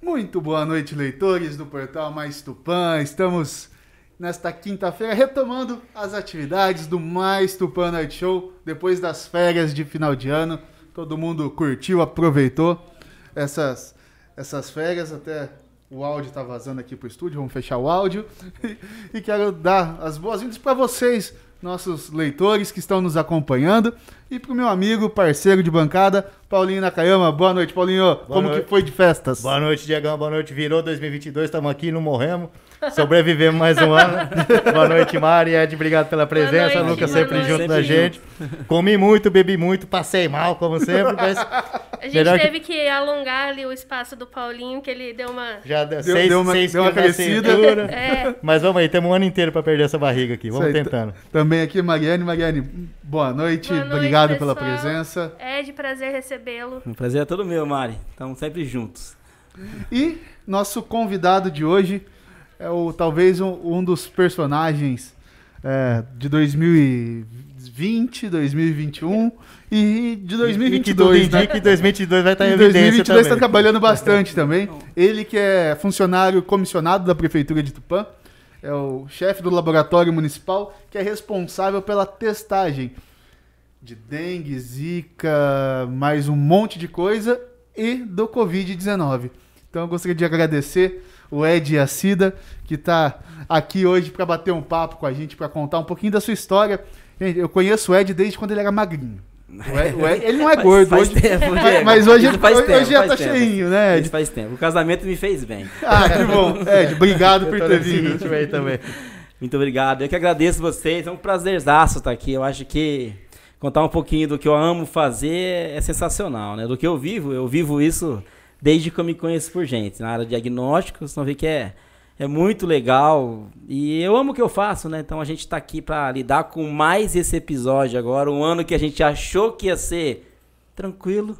Muito boa noite, leitores do Portal Mais Tupã. Estamos nesta quinta-feira retomando as atividades do Mais Tupã Night Show depois das férias de final de ano. Todo mundo curtiu, aproveitou essas férias, até o áudio tá vazando aqui pro estúdio, vamos fechar o áudio. E quero dar as boas-vindas para vocês, nossos leitores que estão nos acompanhando, e pro meu amigo, parceiro de bancada, Paulinho Nakayama. Boa noite, Paulinho. Como que foi de festas? Boa noite, Diegão. Boa noite. Virou 2022, estamos aqui, não morremos. Sobrevivemos mais um ano. Boa noite, Mari. Ed, obrigado pela presença. Lucas sempre junto da gente. Comi muito, bebi muito, passei mal, como sempre. Mas a gente teve que alongar ali o espaço do Paulinho, que ele deu uma... Já deu uma crescida. Mas vamos aí, temos um ano inteiro para perder essa barriga aqui. Vamos tentando. Também aqui, Mariane. Mariane, boa noite. Obrigado pessoal. Pela presença. Ed, prazer recebê-lo. O prazer é todo meu, Mari. Estamos sempre juntos. E nosso convidado de hoje é talvez um dos personagens de 2020, 2021 e de 2022. E que 2022 vai estar em evidência 2022 está trabalhando bastante também. Ele que é funcionário comissionado da Prefeitura de Tupã, é o chefe do laboratório municipal, que é responsável pela testagem de dengue, zika, mais um monte de coisa, e do Covid-19. Então eu gostaria de agradecer o Ed e a Cida, que está aqui hoje para bater um papo com a gente, para contar um pouquinho da sua história. Gente, eu conheço o Ed desde quando ele era magrinho. O Ed, ele não é gordo faz hoje, tempo, mas hoje já tá cheinho, né, Ed? Isso faz tempo. O casamento me fez bem. Ah, que bom. Ed, obrigado por ter vindo. Também. Muito obrigado. Eu que agradeço vocês. É um prazerzaço estar aqui. Eu acho que contar um pouquinho do que eu amo fazer é sensacional, né? Do que eu vivo isso desde que eu me conheço por gente. Na área de diagnóstico, vocês vão ver que é muito legal. E eu amo o que eu faço, né? Então a gente tá aqui para lidar com mais esse episódio agora. Um ano que a gente achou que ia ser tranquilo.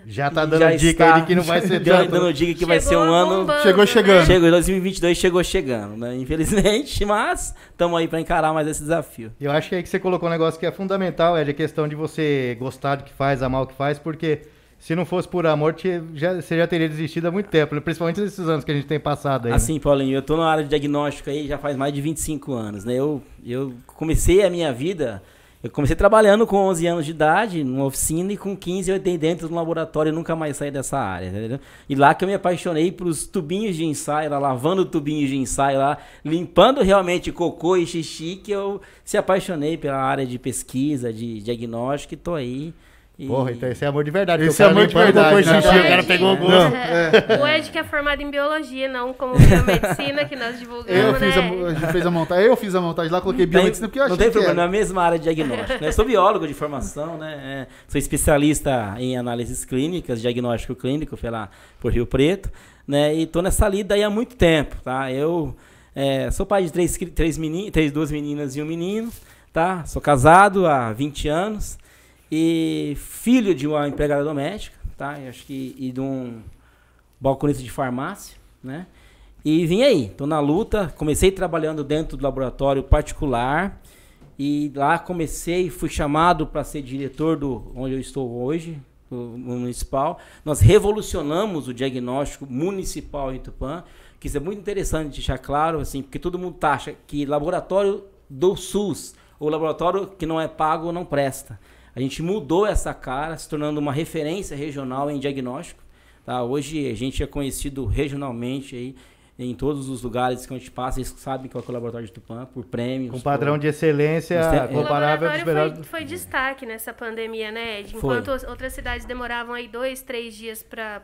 Já tá dando dica aí de que não vai ser tanto. Dando dica que vai ser um ano... Chegou chegando. 2022 chegou chegando, né? Infelizmente, mas estamos aí para encarar mais esse desafio. Eu acho que é aí que você colocou um negócio que é fundamental, é a questão de você gostar do que faz, amar o que faz, porque se não fosse por amor, você já teria desistido há muito tempo, né? Principalmente nesses anos que a gente tem passado aí. Assim, Paulinho, eu tô na área de diagnóstico aí já faz mais de 25 anos, né? Eu comecei a minha vida... Eu comecei trabalhando com 11 anos de idade, numa oficina, e com 15 eu entrei dentro do laboratório e nunca mais saí dessa área, entendeu? E lá que eu me apaixonei pelos tubinhos de ensaio, lá, lavando tubinhos de ensaio lá, limpando realmente cocô e xixi, que eu se apaixonei pela área de pesquisa, de diagnóstico, e tô aí. Porra, então esse é amor de verdade. Esse é amor de verdade. O cara pegou o gosto. O Ed que é formado em biologia, não como biomedicina, que nós divulgamos, Eu fiz a montagem lá, coloquei biomedicina porque eu achei que não tem problema, é a mesma área de diagnóstico, né? Eu sou biólogo de formação, né? Sou especialista em análises clínicas, diagnóstico clínico por Rio Preto, né? E tô nessa lida aí há muito tempo, tá? Eu sou pai de duas meninas e um menino, tá? Sou casado há 20 anos. E filho de uma empregada doméstica, tá? Eu acho que e de um balconista de farmácia, né? E vim aí, tô na luta. Comecei trabalhando dentro do laboratório particular e lá fui chamado para ser diretor onde eu estou hoje, do municipal. Nós revolucionamos o diagnóstico municipal em Tupã, que isso é muito interessante deixar claro, assim, porque todo mundo acha que laboratório do SUS ou laboratório que não é pago não presta. A gente mudou essa cara, se tornando uma referência regional em diagnóstico. Tá? Hoje a gente é conhecido regionalmente aí, em todos os lugares que a gente passa. Eles sabem que é o laboratório de Tupã, por prêmios. Com padrão de excelência comparável. O laboratório foi destaque nessa pandemia, né, Ed? Enquanto outras cidades demoravam aí 2-3 dias para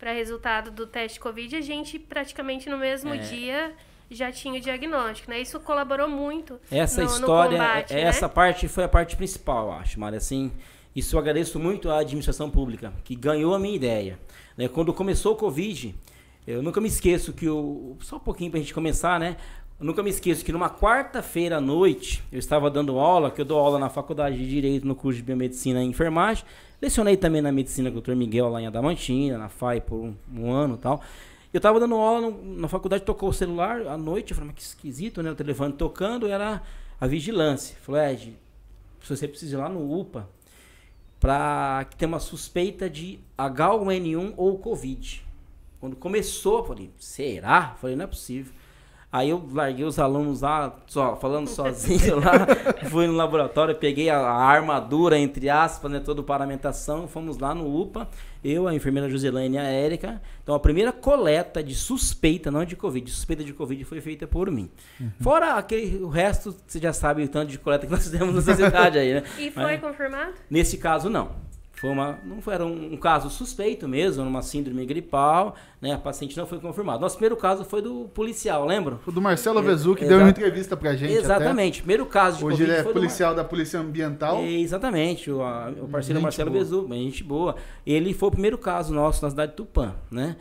resultado do teste Covid, a gente praticamente no mesmo dia já tinha o diagnóstico, né? Isso colaborou muito no combate, essa parte foi a parte principal, eu acho, Mari. Assim, isso eu agradeço muito à administração pública, que ganhou a minha ideia. Né? Quando começou o Covid, eu nunca me esqueço que só um pouquinho pra gente começar, né? Eu nunca me esqueço que numa quarta-feira à noite, eu estava dando aula, que eu dou aula na Faculdade de Direito, no curso de Biomedicina e Enfermagem. Lecionei também na Medicina com o Dr. Miguel lá em Adamantina, na FAI por um ano e tal. Eu tava dando aula na faculdade, tocou o celular à noite, eu falei, mas que esquisito, né? O telefone tocando, era a vigilância. Falei, Ed, você precisa ir lá no UPA para que tenha uma suspeita de H1N1 ou Covid. Quando começou, eu falei, será? Eu falei, não é possível. Aí eu larguei os alunos lá, falando sozinho lá, fui no laboratório, peguei a armadura, entre aspas, né, toda a paramentação, fomos lá no UPA, eu, a enfermeira Joselane e a Érica. Então a primeira coleta de suspeita, não de Covid, suspeita de Covid foi feita por mim. Fora o resto, você já sabe o tanto de coleta que nós temos nessa cidade aí, né? E foi confirmado? Nesse caso, não. Era um caso suspeito mesmo, uma síndrome gripal, né? A paciente não foi confirmada. Nosso primeiro caso foi do policial, lembra? O do Marcelo Vezu, que deu uma entrevista pra gente. Exatamente. Primeiro caso de Hoje Covid ele é policial da Polícia Ambiental. Exatamente. O parceiro Marcelo Vezu, gente boa. Ele foi o primeiro caso nosso na cidade de Tupã, né?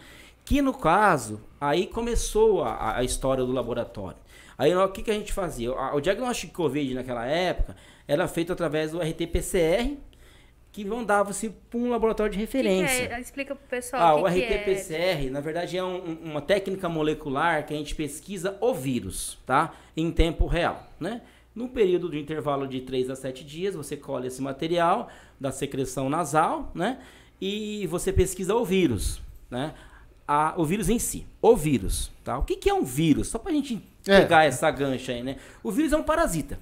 Que no caso, aí começou a história do laboratório. Aí o que a gente fazia? O diagnóstico de Covid naquela época era feito através do RT-PCR, que mandava-se para um laboratório de referência. Que é? Explica para o pessoal o RT-PCR, na verdade, é uma técnica molecular que a gente pesquisa o vírus, tá? Em tempo real, né? No período de intervalo de 3 a 7 dias, você colhe esse material da secreção nasal, né? E você pesquisa o vírus, né? O vírus em si, o vírus, tá? O que é um vírus? Só para a gente pegar essa gancha aí, né? O vírus é um parasita.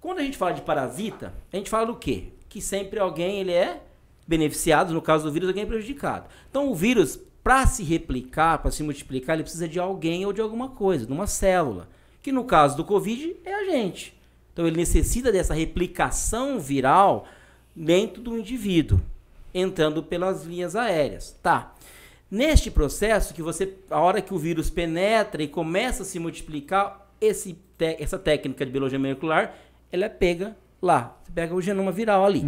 Quando a gente fala de parasita, a gente fala do quê? Que sempre alguém ele é beneficiado, no caso do vírus, alguém é prejudicado. Então o vírus, para se replicar, para se multiplicar, ele precisa de alguém ou de alguma coisa, de uma célula, que no caso do Covid é a gente. Então ele necessita dessa replicação viral dentro do indivíduo, entrando pelas linhas aéreas. Tá. Neste processo, a hora que o vírus penetra e começa a se multiplicar, essa técnica de biologia molecular, ela é pega lá. Você pega o genoma viral ali.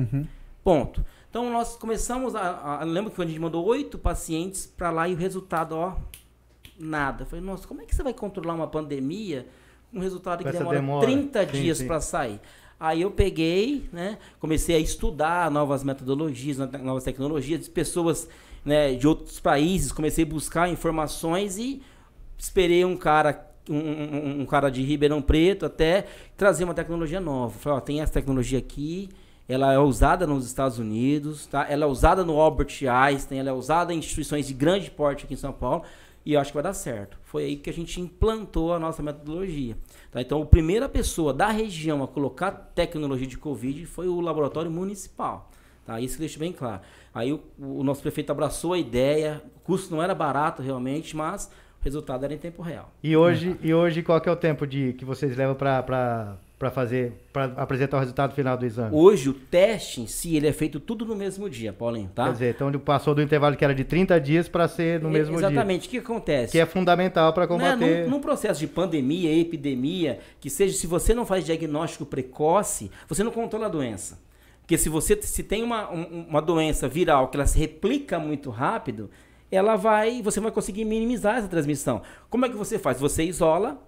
Ponto. Então, nós começamos lembro que quando a gente mandou 8 pacientes para lá e o resultado, nada. Eu falei, nossa, como é que você vai controlar uma pandemia com um resultado que demora 30 dias para sair? Aí eu peguei, né, comecei a estudar novas metodologias, novas tecnologias, de pessoas, né, de outros países, comecei a buscar informações e esperei um cara de Ribeirão Preto até trazer uma tecnologia nova. Falei, tem essa tecnologia aqui, ela é usada nos Estados Unidos, tá? Ela é usada no Albert Einstein, ela é usada em instituições de grande porte aqui em São Paulo e eu acho que vai dar certo. Foi aí que a gente implantou a nossa metodologia. Tá? Então, a primeira pessoa da região a colocar tecnologia de Covid foi o laboratório municipal. Tá? Isso que deixa bem claro. Aí o nosso prefeito abraçou a ideia, o custo não era barato realmente, mas o resultado era em tempo real. E hoje qual que é o tempo que vocês levam para apresentar o resultado final do exame? Hoje o teste em si, ele é feito tudo no mesmo dia, Paulinho, tá? Quer dizer, então ele passou do intervalo que era de 30 dias para ser no mesmo dia. Exatamente. O que acontece? Que é fundamental para combater... Num processo de pandemia, epidemia, que seja, se você não faz diagnóstico precoce, você não controla a doença. Porque se tem uma doença viral que ela se replica muito rápido, você vai conseguir minimizar essa transmissão. Como é que você faz? Você isola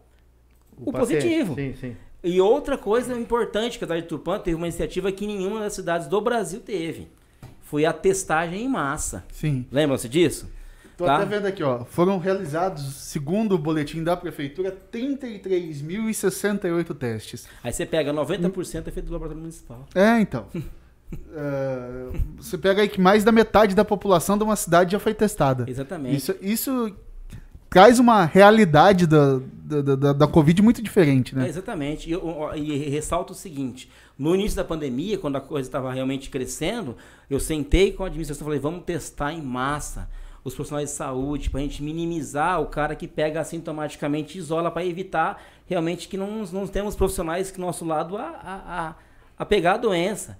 o positivo. Sim. E outra coisa importante que a cidade de Tupã teve uma iniciativa que nenhuma das cidades do Brasil teve. Foi a testagem em massa. Sim. Lembram-se disso? Tô até vendo aqui, foram realizados, segundo o boletim da prefeitura, 33.068 testes. Aí você pega 90% é feito do laboratório municipal. Então. Você pega aí que mais da metade da população de uma cidade já foi testada. Exatamente. Isso traz uma realidade da Covid muito diferente, né? Exatamente. E ressalto o seguinte, no início da pandemia, quando a coisa estava realmente crescendo, eu sentei com a administração e falei, vamos testar em massa os profissionais de saúde, para a gente minimizar o cara que pega assintomaticamente e isola, para evitar realmente que não temos profissionais que nosso lado a pegar a doença.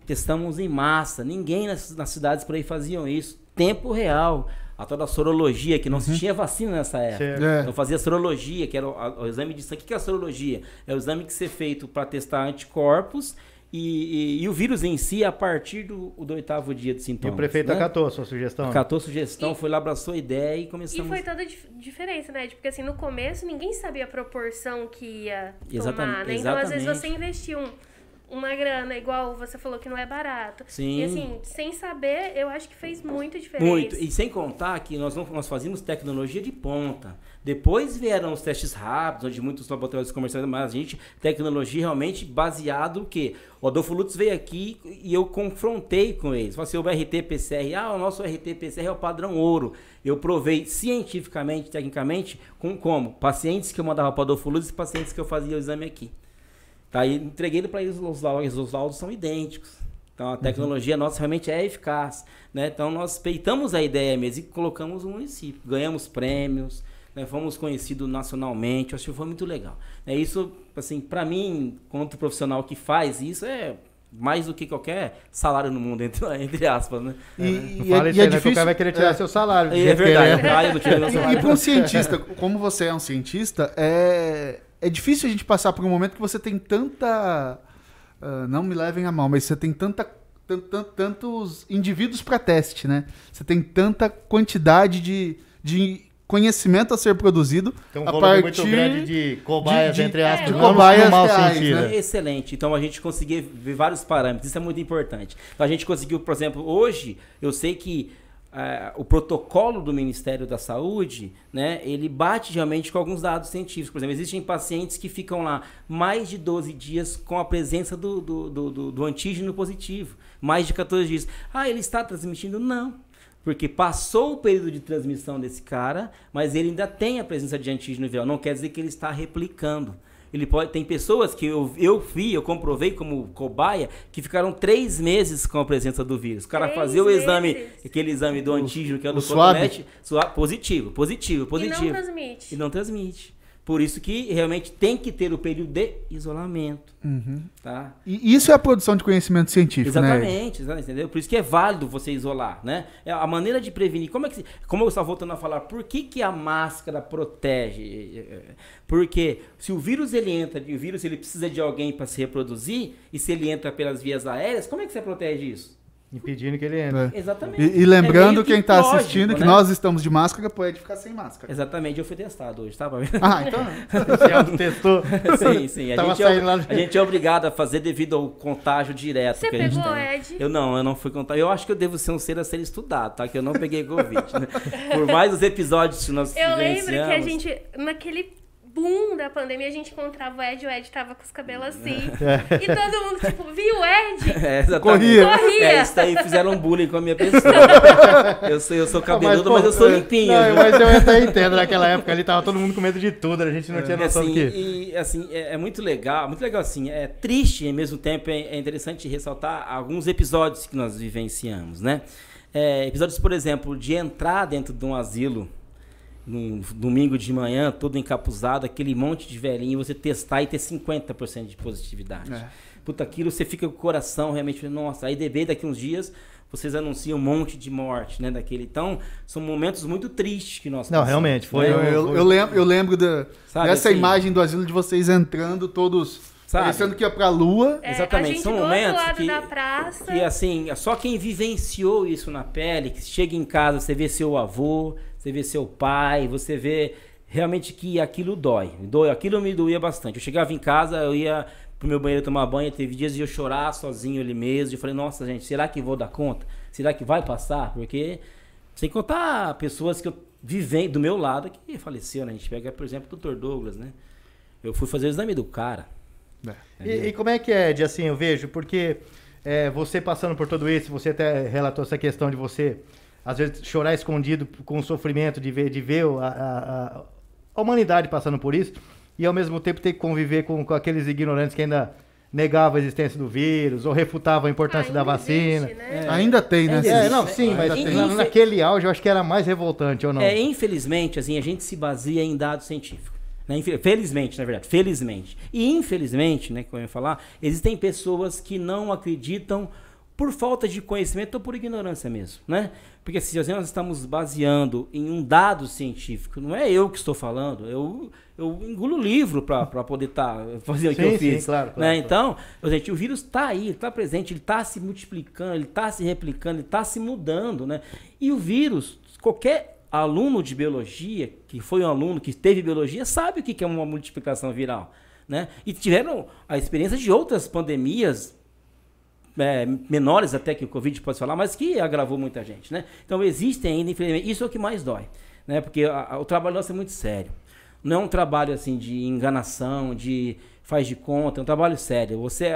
Testamos em massa, ninguém nas cidades por aí faziam isso, tempo real. A tal da sorologia, que não se tinha vacina nessa época. Então fazia sorologia, que era o exame de sangue. O que é a sorologia? É o exame que é feito para testar anticorpos e o vírus em si a partir do 8º dia de sintomas. E o prefeito acatou a sua sugestão? Acatou a sugestão, foi lá, abraçou a ideia e começamos... E foi toda a diferença, né? Porque assim, no começo ninguém sabia a proporção que ia tomar, né? Então às vezes você investiu uma grana, igual você falou que não é barato. Sim. E assim, sem saber, eu acho que fez muita diferença. Muito. E sem contar que nós fazíamos tecnologia de ponta. Depois vieram os testes rápidos, onde muitos laboratórios comerciais, mas a gente, tecnologia realmente baseado no quê? O Adolfo Lutz veio aqui e eu confrontei com eles. Falei assim, o RT-PCR, o nosso RT-PCR é o padrão ouro. Eu provei cientificamente, tecnicamente, como? Pacientes que eu mandava para o Adolfo Lutz e pacientes que eu fazia o exame aqui. Tá, e entreguei para eles, os laudos são idênticos. Então a tecnologia nossa realmente é eficaz, né? Então nós peitamos a ideia mesmo e colocamos no município. Ganhamos prêmios, né? Fomos conhecidos nacionalmente, acho que foi muito legal. Isso, assim, para mim, quanto profissional que faz isso, é mais do que qualquer salário no mundo, entre aspas, né? Não fala isso aí, difícil... o cara vai querer tirar seu salário. É verdade. Eu não tirei meu salário. E para um cientista, como você é um cientista, é difícil a gente passar por um momento que você tem tanta... não me levem a mal, mas você tem tantos indivíduos para teste, né? Você tem tanta quantidade de conhecimento a ser produzido tem um volume muito grande de cobaias, entre aspas, de cobaias no mau sentido. Né? Excelente. Então a gente conseguia ver vários parâmetros, isso é muito importante. Então, a gente conseguiu, por exemplo, hoje, eu sei que o protocolo do Ministério da Saúde, né, ele bate realmente com alguns dados científicos. Por exemplo, existem pacientes que ficam lá mais de 12 dias com a presença do antígeno positivo. Mais de 14 dias. Ele está transmitindo? Não. Porque passou o período de transmissão desse cara, mas ele ainda tem a presença de antígeno viral. Não quer dizer que ele está replicando. Tem pessoas que eu comprovei como cobaia, que ficaram 3 meses com a presença do vírus. O cara fazia o exame, aquele exame do antígeno, que é do cotonete, positivo. E não transmite. Por isso que realmente tem que ter o período de isolamento. Tá? E isso é a produção de conhecimento científico, exatamente, né? Entendeu? Por isso que é válido você isolar, né? A maneira de prevenir. Como eu estava voltando a falar, por que a máscara protege? Porque se o vírus ele entra, e o vírus ele precisa de alguém para se reproduzir, e se ele entra pelas vias aéreas, como é que você protege isso? Impedindo que ele entre. Exatamente. E lembrando quem está assistindo que nós estamos de máscara, pode ficar sem máscara. Exatamente, eu fui testado hoje, tá? Então. Você autotestou? Sim. A gente é obrigado a fazer devido ao contágio direto. Você que a gente pegou, tem. Ed? Eu não fui contágio. Eu acho que eu devo ser um ser a ser estudado, tá? Que eu não peguei Covid. Né? Por mais os episódios que nós Eu lembro que a gente, naquele boom da pandemia, a gente encontrava o Ed tava com os cabelos assim. E todo mundo, tipo, viu o Ed? Corria. Isso daí fizeram um bullying com a minha pessoa. Eu sou cabeludo, mas eu sou limpinho. Mas eu até entendo, naquela época ali tava todo mundo com medo de tudo, a gente não tinha noção do que... E assim, é muito legal assim, é triste e ao mesmo tempo é interessante ressaltar alguns episódios que nós vivenciamos, né? Episódios, por exemplo, de entrar dentro de um asilo num domingo de manhã, todo encapuzado, aquele monte de velhinho, você testar e ter 50% de positividade. Puta, aquilo você fica com o coração realmente, nossa, aí daqui uns dias vocês anunciam um monte de morte, né, daquele. Então, são momentos muito tristes que nós passamos. Não, realmente, foi. Eu lembro dessa assim, imagem do asilo de vocês entrando todos, parecendo que ia pra lua. Exatamente, são momentos da praça. que assim, só quem vivenciou isso na pele, que chega em casa, você vê seu avô, você vê seu pai, você vê realmente que aquilo dói. Aquilo me doía bastante. Eu chegava em casa, eu ia pro meu banheiro tomar banho, teve dias de eu chorar sozinho ali mesmo. Eu falei, nossa, gente, será que vou dar conta? Será que vai passar? Porque, sem contar pessoas que eu vivei do meu lado que faleceu, né? A gente pega, por exemplo, o Dr. Douglas, né? Eu fui fazer o exame do cara. E como é que é, Ed, assim, eu vejo, porque você passando por tudo isso, você até relatou essa questão de você... às vezes chorar escondido com o sofrimento de ver a humanidade passando por isso, e ao mesmo tempo ter que conviver com aqueles ignorantes que ainda negavam a existência do vírus, ou refutavam a importância da vacina. Existe, né? Ainda tem, né? Mas naquele auge eu acho que era mais revoltante, ou não? Infelizmente, assim, a gente se baseia em dados científicos. Né? Felizmente, na verdade, felizmente. E infelizmente, né, como eu ia falar, existem pessoas que não acreditam por falta de conhecimento ou por ignorância mesmo, né? Porque se nós estamos baseando em um dado científico, não é eu que estou falando, eu engulo o livro para poder fazer o que eu fiz. Sim, claro, né? Então, gente, o vírus está aí, está presente, ele está se multiplicando, ele está se replicando, ele está se mudando, né? E o vírus, qualquer aluno de biologia, que foi um aluno que teve biologia, sabe o que é uma multiplicação viral. né? E tiveram a experiência de outras pandemias, menores até que o Covid pode falar, mas que agravou muita gente, né? Então existem ainda, infelizmente, isso é o que mais dói, né? Porque o trabalho nosso é muito sério. Não é um trabalho assim de enganação, de faz de conta, é um trabalho sério. Você,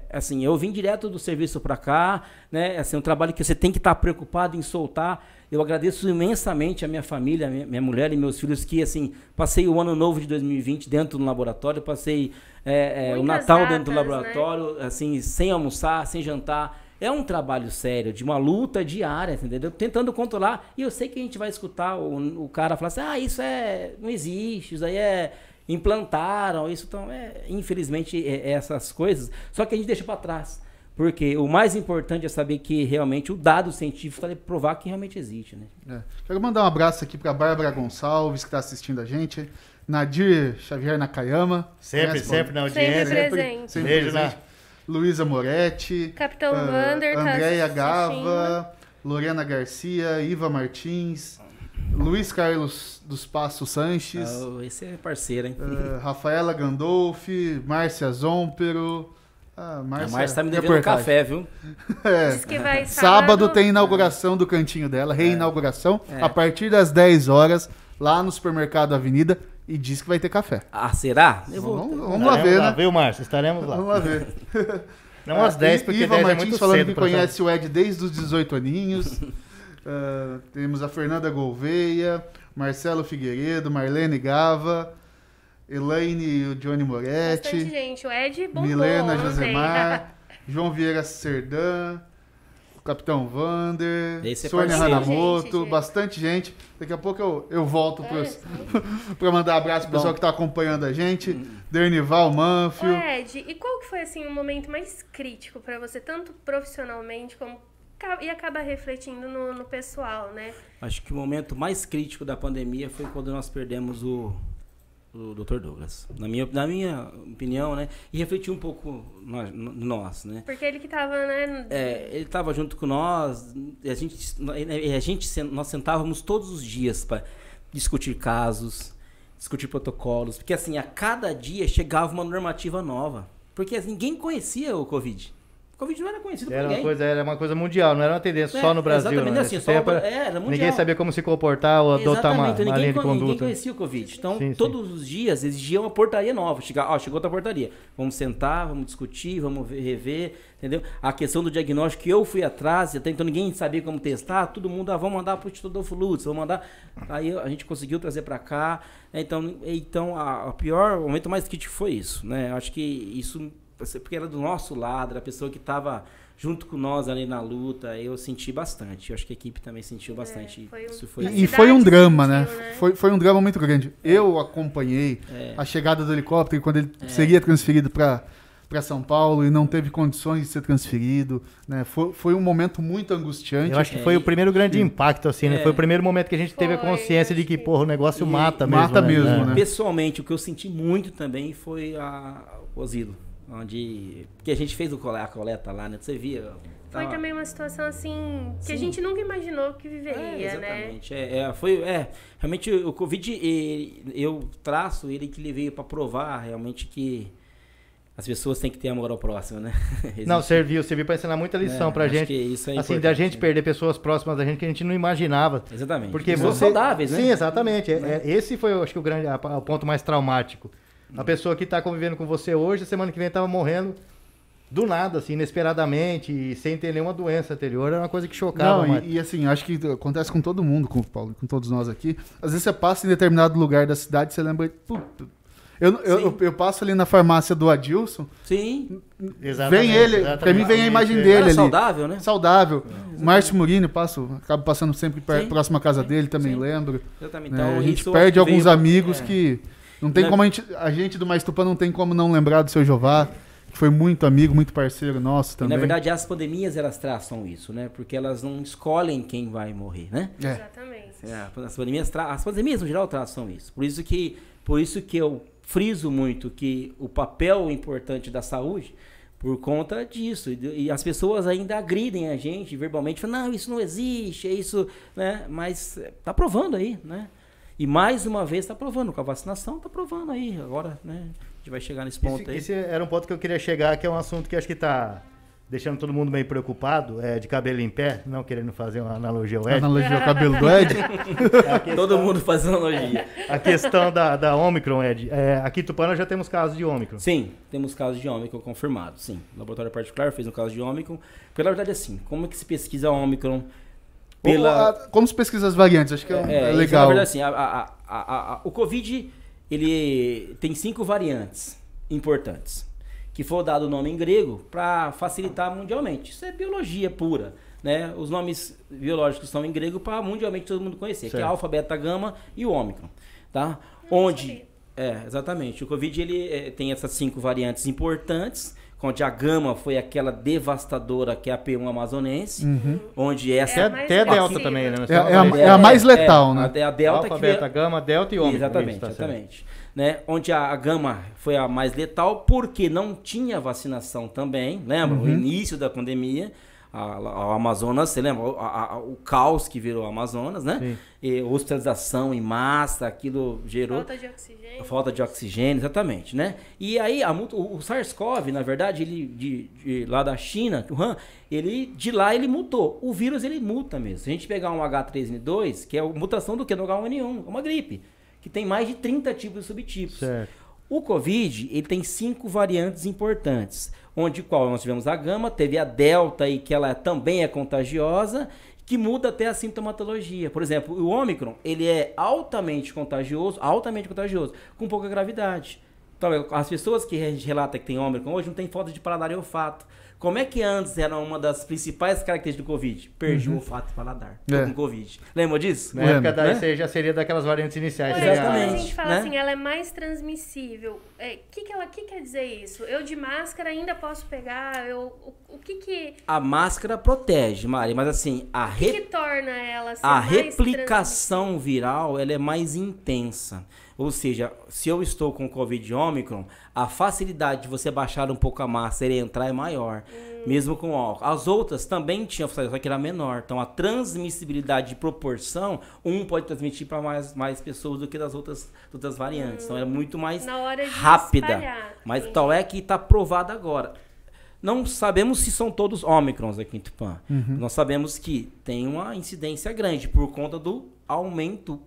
assim, eu vim direto do serviço para cá, né? Assim, um trabalho que você tem que estar preocupado em soltar. Eu agradeço imensamente a minha família, minha mulher e meus filhos, que, assim, passei o ano novo de 2020 dentro do laboratório, passei o Natal dentro do laboratório, né? Assim, sem almoçar, sem jantar. É um trabalho sério, de uma luta diária, entendeu? Tentando controlar. E eu sei que a gente vai escutar o cara falar assim, isso não existe, isso aí implantaram, isso então, infelizmente, essas coisas. Só que a gente deixa para trás. Porque o mais importante é saber que realmente o dado científico está provar que realmente existe, né? Quero mandar um abraço aqui para a Bárbara Gonçalves, que está assistindo a gente. Nadir Xavier Nakayama. Sempre na audiência. Sempre presente. Beijo, Luísa Moretti. Capitão Wander. Andréia Gava. Lorena Garcia. Iva Martins. Luiz Carlos dos Passos Sanches. Esse é parceiro, hein? Rafaela Gandolfi. Márcia Zompero. A Márcia está me devendo café, viu? Diz que vai sábado tem inauguração do cantinho dela, reinauguração, a partir das 10 horas, lá no Supermercado Avenida, e diz que vai ter café. Será? Vamos lá ver, né? Viu, Márcia? Estaremos lá. Vamos lá ver. Não às 10, porque Iva 10 Martins é muito falando cedo. Que conhece o Ed desde os 18 aninhos. Temos a Fernanda Gouveia, Marcelo Figueiredo, Marlene Gava, Elaine e o Johnny Moretti. Bastante gente, o Ed bombou Milena ontem. Josemar, João Vieira Serdã, o Capitão Vander, Sônia Hanamoto, bastante gente. Daqui a pouco eu volto para mandar abraço pro pessoal que está acompanhando a gente. Dernival Manfio. Ed, e qual que foi assim, o momento mais crítico para você, tanto profissionalmente como e acaba refletindo no pessoal, né? Acho que o momento mais crítico da pandemia foi quando nós perdemos o Dr. Douglas, na minha opinião, né? E refletir um pouco nós, né? Porque ele que estava, né? Ele estava junto com nós, nós sentávamos todos os dias para discutir casos, discutir protocolos, porque assim, a cada dia chegava uma normativa nova, porque assim, ninguém conhecia o Covid. O Covid não era conhecido por ninguém. Era uma coisa mundial, não era uma tendência só no Brasil. Exatamente, né? assim, era mundial. Ninguém sabia como se comportar ou adotar uma linha de conduta. Ninguém conhecia o Covid. Então, todos os dias exigia uma portaria nova. Chegou outra portaria. Vamos sentar, vamos discutir, vamos rever, entendeu? A questão do diagnóstico que eu fui atrás, até então ninguém sabia como testar, todo mundo, vamos mandar para o Instituto Adolfo Lutz, vamos mandar. Aí a gente conseguiu trazer para cá. Então o momento mais crítico foi isso, né? Acho que isso... porque era do nosso lado, era a pessoa que estava junto com nós ali na luta, eu senti bastante. Eu acho que a equipe também sentiu bastante. Foi um drama, né? Foi um drama muito grande. Eu acompanhei a chegada do helicóptero quando ele seria transferido para São Paulo e não teve condições de ser transferido, né? Foi um momento muito angustiante. Eu acho que foi o primeiro grande impacto, assim, né? Foi o primeiro momento que a gente teve a consciência de que, o negócio mata mesmo. Né? Pessoalmente, o que eu senti muito também foi o asilo. Porque a gente fez a coleta lá, né? Você via. Foi também uma situação assim que a gente nunca imaginou que viveria, exatamente. né? Realmente o Covid, eu traço ele que ele veio para provar realmente que as pessoas têm que ter amor ao próximo, né? Não, serviu para ensinar muita lição pra gente. Isso é assim, da gente perder pessoas próximas da gente que a gente não imaginava. Exatamente. Porque saudáveis, né? Sim, exatamente. Esse foi, acho que, o ponto mais traumático. A pessoa que está convivendo com você hoje, semana que vem estava morrendo do nada, assim, inesperadamente, e sem ter nenhuma doença anterior. Era uma coisa que chocava. E assim, acho que acontece com todo mundo, com o Paulo, com todos nós aqui. Às vezes você passa em determinado lugar da cidade e você lembra... Eu passo ali na farmácia do Adilson. Sim. Vem ele, pra mim vem a imagem dele ali. Saudável, né? Saudável. Márcio Murini, acabo passando sempre próximo à casa dele, também lembro. Exatamente. Então, a gente perde alguns amigos que... Não tem como a gente do Mais Tupã não tem como não lembrar do seu Jová, que foi muito amigo, muito parceiro nosso também. E, na verdade, as pandemias, elas traçam isso, né? Porque elas não escolhem quem vai morrer, né? Exatamente. As pandemias, no geral, traçam isso. Por isso que eu friso muito que o papel importante da saúde, por conta disso. E as pessoas ainda agridem a gente verbalmente, falam, não, isso não existe, é isso, né? Mas tá provando aí, né? E mais uma vez está provando, com a vacinação está provando aí agora, né? gente vai chegar nesse ponto aí. Esse era um ponto que eu queria chegar, que é um assunto que acho que está deixando todo mundo meio preocupado, de cabelo em pé, não querendo fazer uma analogia ao Ed. Analogia ao cabelo do Ed? Todo mundo fazendo analogia. A questão da Ômicron, Ed. Aqui em Tupã nós já temos casos de Ômicron. Sim, temos casos de Ômicron confirmados, sim. O laboratório particular fez um caso de Ômicron. Pela verdade, assim, como é que se pesquisa Ômicron? Como se pesquisa as variantes? Acho que é legal. Na verdade, assim, o Covid, ele tem 5 variantes importantes, que foi dado o nome em grego para facilitar mundialmente. Isso é biologia pura, né? Os nomes biológicos estão em grego para mundialmente todo mundo conhecer, que é alfa, beta, gama e o ômicron, tá? Exatamente. O Covid ele tem essas 5 variantes importantes, onde a gama foi aquela devastadora que é a P1 amazonense, onde essa até a delta também, né? É a mais letal, né? É a delta, alfa, beta, gama, delta e ômicron. Exatamente. Né, onde a gama foi a mais letal, porque não tinha vacinação também, lembra? O início da pandemia, a Amazonas, você lembra? O caos que virou o Amazonas, né? E hospitalização em massa, aquilo gerou... Falta de oxigênio, exatamente, né? E aí, o SARS-CoV, na verdade, ele lá da China, Wuhan, de lá ele mutou. O vírus, ele muta mesmo. Se a gente pegar um H3N2, que é a mutação do que? No H1N1, uma gripe, que tem mais de 30 tipos e subtipos. Certo. O Covid, ele tem 5 variantes importantes, onde qual nós tivemos a gama, teve a delta, aí, que ela também é contagiosa, que muda até a sintomatologia. Por exemplo, o Ômicron, ele é altamente contagioso, com pouca gravidade. Então, as pessoas que a gente relata que tem Ômicron hoje não tem falta de paladar e olfato. Como é que antes era uma das principais características do Covid? Perdi o olfato e paladar com Covid. Lembra disso? Na época da IC já seria daquelas variantes iniciais. Exatamente. A gente fala assim, ela é mais transmissível. Que quer dizer isso? Eu de máscara ainda posso pegar? O que... A máscara protege, Mari, mas assim... O que torna ela ser a mais replicação viral, ela é mais intensa. Ou seja, se eu estou com Covid Ômicron, a facilidade de você baixar um pouco a máscara e entrar é maior, mesmo com álcool. As outras também tinham facilidade, só que era menor. Então, a transmissibilidade de proporção, pode transmitir para mais pessoas do que das outras variantes. Então, era muito mais rápida. Espalhar. Mas tal é que está provado agora. Não sabemos se são todos Ômicrons aqui em Tupã. Nós sabemos que tem uma incidência grande por conta do aumento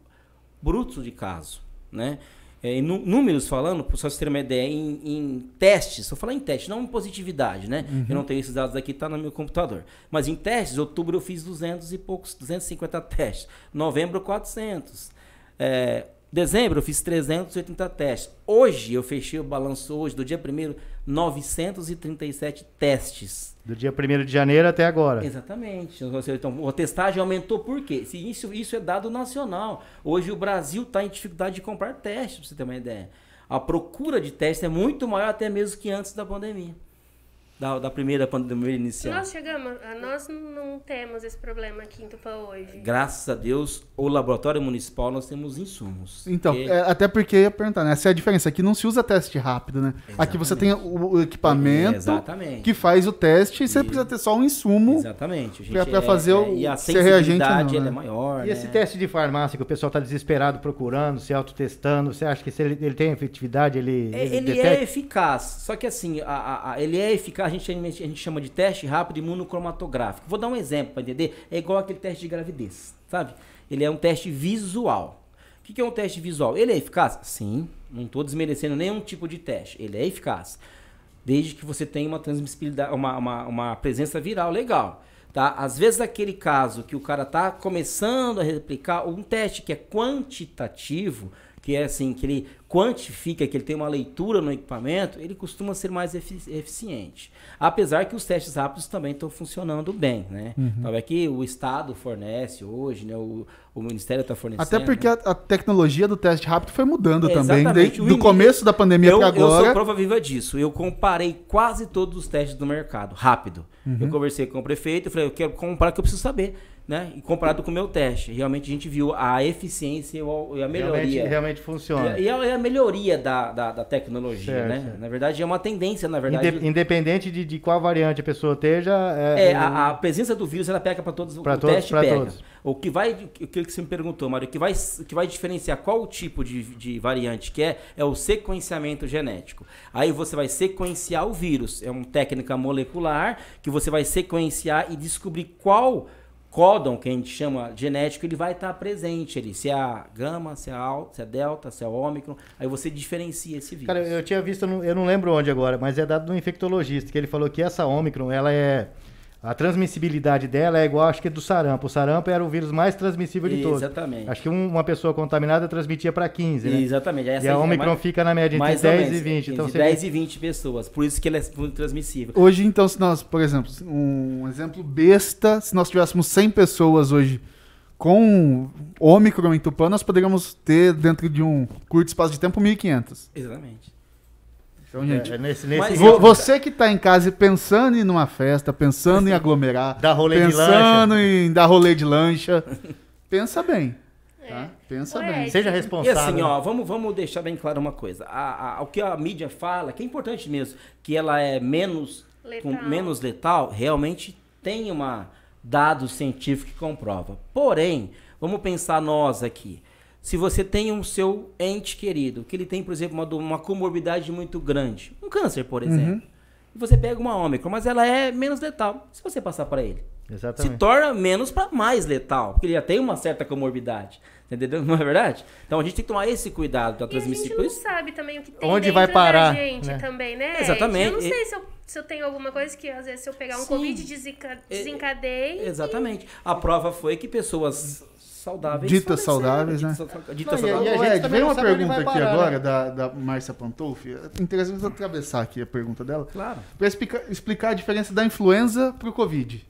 bruto de casos. Né? Em números falando, para vocês terem uma ideia, em testes, se eu falar em testes, não em positividade, né? Eu não tenho esses dados aqui, tá no meu computador. Mas em testes, em outubro eu fiz 250 testes. Novembro, 400. Dezembro eu fiz 380 testes. Hoje, eu fechei o balanço hoje, do dia 1º, 937 testes. Do dia 1º de janeiro até agora. Exatamente. Então, a testagem aumentou por quê? Isso é dado nacional. Hoje o Brasil está em dificuldade de comprar testes, para você ter uma ideia. A procura de testes é muito maior até mesmo que antes da pandemia. Da primeira pandemia inicial. Nós não temos esse problema aqui em Tupã hoje. Graças a Deus, o laboratório municipal nós temos insumos. Então, até porque eu ia perguntar, né? Essa é a diferença. Aqui não se usa teste rápido, né? Exatamente. Aqui você tem o equipamento que faz o teste e você precisa ter só um insumo. Exatamente. Para fazer e a sensibilidade ela é maior. E esse teste de farmácia que o pessoal está desesperado procurando, se autotestando, você acha que se ele tem efetividade, ele é eficaz. Só que assim, ele é eficaz. A gente chama de teste rápido imunocromatográfico. Vou dar um exemplo para entender. É igual aquele teste de gravidez, sabe? Ele é um teste visual. O que é um teste visual? Ele é eficaz? Sim. Não estou desmerecendo nenhum tipo de teste. Ele é eficaz. Desde que você tenha uma transmissibilidade, uma presença viral legal. Tá? Às vezes, aquele caso que o cara está começando a replicar, um teste que é quantitativo, que é assim, que ele quantifica, que ele tem uma leitura no equipamento, ele costuma ser mais eficiente. Apesar que os testes rápidos também estão funcionando bem, né? Então é que o Estado fornece hoje, né? O Ministério está fornecendo. Até porque a tecnologia do teste rápido foi mudando também, do começo da pandemia para agora. Eu sou prova viva disso. Eu comparei quase todos os testes do mercado, rápido. Eu conversei com o prefeito, eu falei, eu quero comparar que eu preciso saber. Né? E comparado com o meu teste, realmente a gente viu a eficiência e a melhoria. Realmente funciona. E a melhoria da tecnologia, Certo, né? certo. Na verdade, é uma tendência, na verdade. Independente de qual variante a pessoa esteja... A presença do vírus, ela pega para todos, pra o todos, teste pra pega. todos. O que você me perguntou, Mário, o que vai diferenciar qual o tipo de variante que é o sequenciamento genético. Aí você vai sequenciar o vírus. É uma técnica molecular que você vai sequenciar e descobrir qual códon, que a gente chama genético, ele vai estar presente ali. Se é a gama, se é a alta, se é a delta, se é o ômicron. Aí você diferencia esse vírus. Cara, eu tinha visto, eu não lembro onde agora, mas é dado no infectologista, que ele falou que essa ômicron, a transmissibilidade dela é igual, acho que do sarampo. O sarampo era o vírus mais transmissível de todos. Exatamente. Acho que uma pessoa contaminada transmitia para 15, né? Exatamente. E a ômicron fica na média entre 10 e 20. Então, entre 10 e 20 pessoas. Por isso que ele é muito transmissível. Hoje, então, se nós, por exemplo, um exemplo besta, se nós tivéssemos 100 pessoas hoje com Ômicron em Tupã, nós poderíamos ter, dentro de um curto espaço de tempo, 1.500. Exatamente. Então, gente, Mas você que está em casa pensando em ir numa festa, pensando em aglomerar, Dar rolê de pensando lancha. em dar rolê de lancha, pensa bem. Tá? Pensa bem. Seja E responsável. assim, ó, vamos deixar bem claro uma coisa. O que a mídia fala, que é importante mesmo, que ela é menos letal, realmente tem dados científicos que comprovam. Porém, vamos pensar nós aqui. Se você tem um seu ente querido, que ele tem, por exemplo, uma comorbidade muito grande, um câncer, por exemplo, e você pega uma ômicron, mas ela é menos letal, se você passar para ele. Exatamente. Se torna menos para mais letal, porque ele já tem uma certa comorbidade. Entendeu? Não é verdade? Então a gente tem que tomar esse cuidado da transmissão. E a gente não sabe também o que tem onde dentro vai parar, da gente né? também, né? Exatamente. Eu não sei se eu tenho alguma coisa que, às vezes, se eu pegar um Sim. Covid, desencadeie. Exatamente. A prova foi que pessoas saudáveis... Ditas saudáveis, né? Ditas E a saudáveis. gente Ed, também veio não uma sabe onde pergunta vai aqui parar, agora da Márcia Pantolfi. É interessante eu atravessar aqui a pergunta dela. Claro. Para explicar a diferença da influenza para o Covid.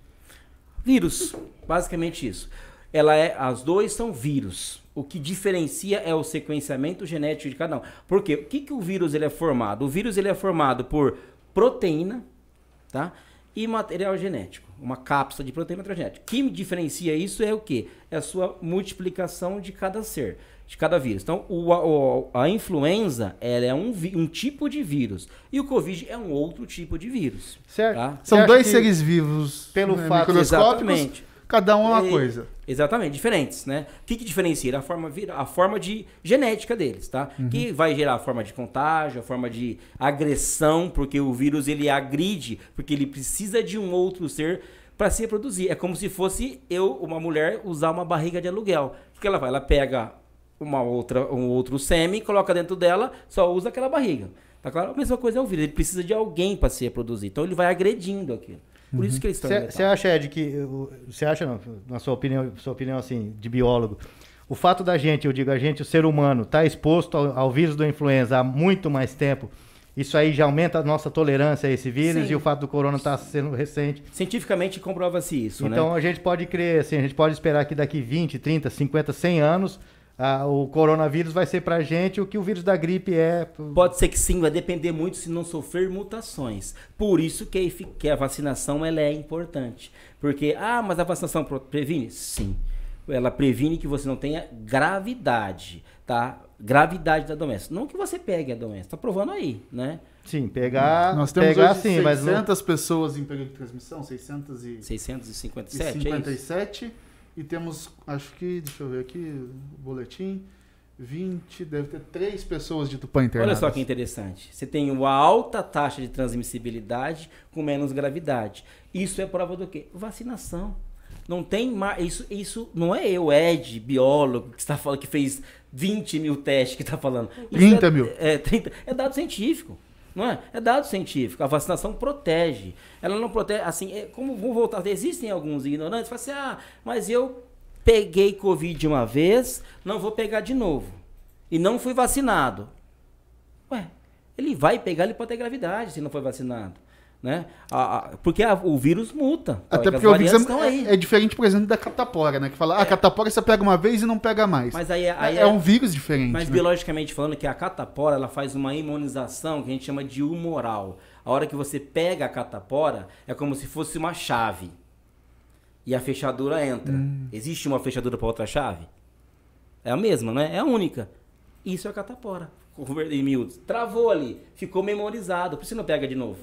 Vírus, basicamente isso. As dois são vírus. O que diferencia é o sequenciamento genético de cada um. Por quê? O que o vírus ele é formado? O vírus ele é formado por proteína, tá? E material genético. Uma cápsula de proteína e material genético. O que me diferencia isso é o quê? É a sua multiplicação de cada ser, de cada vírus. Então, a influenza ela é um tipo de vírus. E o Covid é um outro tipo de vírus. Certo. Tá? São dois que seres vivos pelo fato- microscópicos, Exatamente. cada um é uma coisa. Exatamente, diferentes, né? O que diferencia? A forma de genética deles, tá? Que vai gerar a forma de contágio, a forma de agressão, porque o vírus ele agride, porque ele precisa de um outro ser para se reproduzir. É como se fosse uma mulher, usar uma barriga de aluguel. O que ela vai? Ela pega um outro sêmen, coloca dentro dela, só usa aquela barriga. Tá claro? A mesma coisa é o vírus, ele precisa de alguém para se reproduzir. Então ele vai agredindo aquilo. Por isso que eles estão Você acha, Ed, que... Você acha, não, na sua opinião assim, de biólogo, o fato da gente, o ser humano, estar exposto ao vírus da influenza há muito mais tempo, isso aí já aumenta a nossa tolerância a esse vírus? Sim. E o fato do corona estar sendo recente? Cientificamente comprova-se isso, Então né? a gente pode crer, assim, a gente pode esperar que daqui 20, 30, 50, 100 anos... o coronavírus vai ser pra gente o que o vírus da gripe é. Pode ser que sim, vai depender muito se não sofrer mutações. Por isso que a vacinação ela é importante. Porque, mas a vacinação previne? Sim. Ela previne que você não tenha gravidade, tá? Gravidade da doença. Não que você pegue a doença, tá provando aí, né? Sim, pegar. Nós temos pegar hoje sim, mas não. 600 pessoas em período de transmissão, 657, 657, e temos, acho que, deixa eu ver aqui, o boletim, 20, deve ter 3 pessoas de Tupã internadas. Olha só que interessante. Você tem uma alta taxa de transmissibilidade com menos gravidade. Isso é prova do quê? Vacinação. Não tem mais. Isso não é eu, Ed, biólogo, que está falando que fez 20 mil testes que está falando. Isso 30 mil. 30, é dado científico. Não é? É dado científico. A vacinação protege. Ela não protege, assim, como vou voltar, existem alguns ignorantes que falam assim, mas eu peguei Covid uma vez, não vou pegar de novo. E não fui vacinado. Ué, ele vai pegar, ele pode ter gravidade se não foi vacinado. Né? Porque o vírus muta. Até porque o vírus é diferente, por exemplo, da catapora, né? Que fala, a catapora você pega uma vez e não pega mais. Mas aí é um vírus diferente. Mas né? Biologicamente falando, que a catapora ela faz uma imunização que a gente chama de humoral. A hora que você pega a catapora, é como se fosse uma chave. E a fechadura entra. Existe uma fechadura para outra chave? É a mesma, né? É a única. Isso é a catapora. em miúdos, travou ali, ficou memorizado, por isso não pega de novo.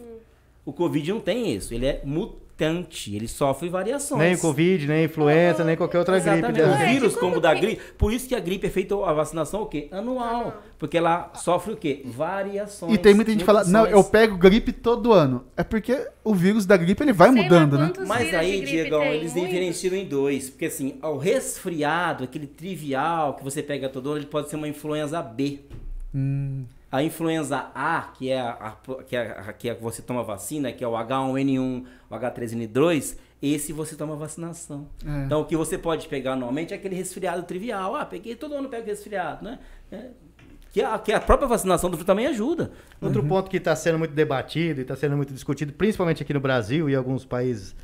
O Covid não tem isso, ele é mutante, ele sofre variações. Nem o Covid, nem a influenza, nem qualquer outra gripe. O vírus, como da gripe, por isso que a gripe é feita, a vacinação o quê? Anual. Porque ela sofre o quê? Variações. E tem muita gente que fala, não, eu pego gripe todo ano. É porque o vírus da gripe, ele vai mudando, né? Mas aí, Diegão, eles diferenciam em dois. Porque assim, o resfriado, aquele trivial que você pega todo ano, ele pode ser uma influenza B. A influenza A, que é que você toma vacina, que é o H1N1, o H3N2, esse você toma vacinação. Então, o que você pode pegar normalmente é aquele resfriado trivial. Peguei, todo ano pego resfriado, né? Que a própria vacinação do frio também ajuda. Outro ponto que está sendo muito debatido e está sendo muito discutido, principalmente aqui no Brasil e em alguns países,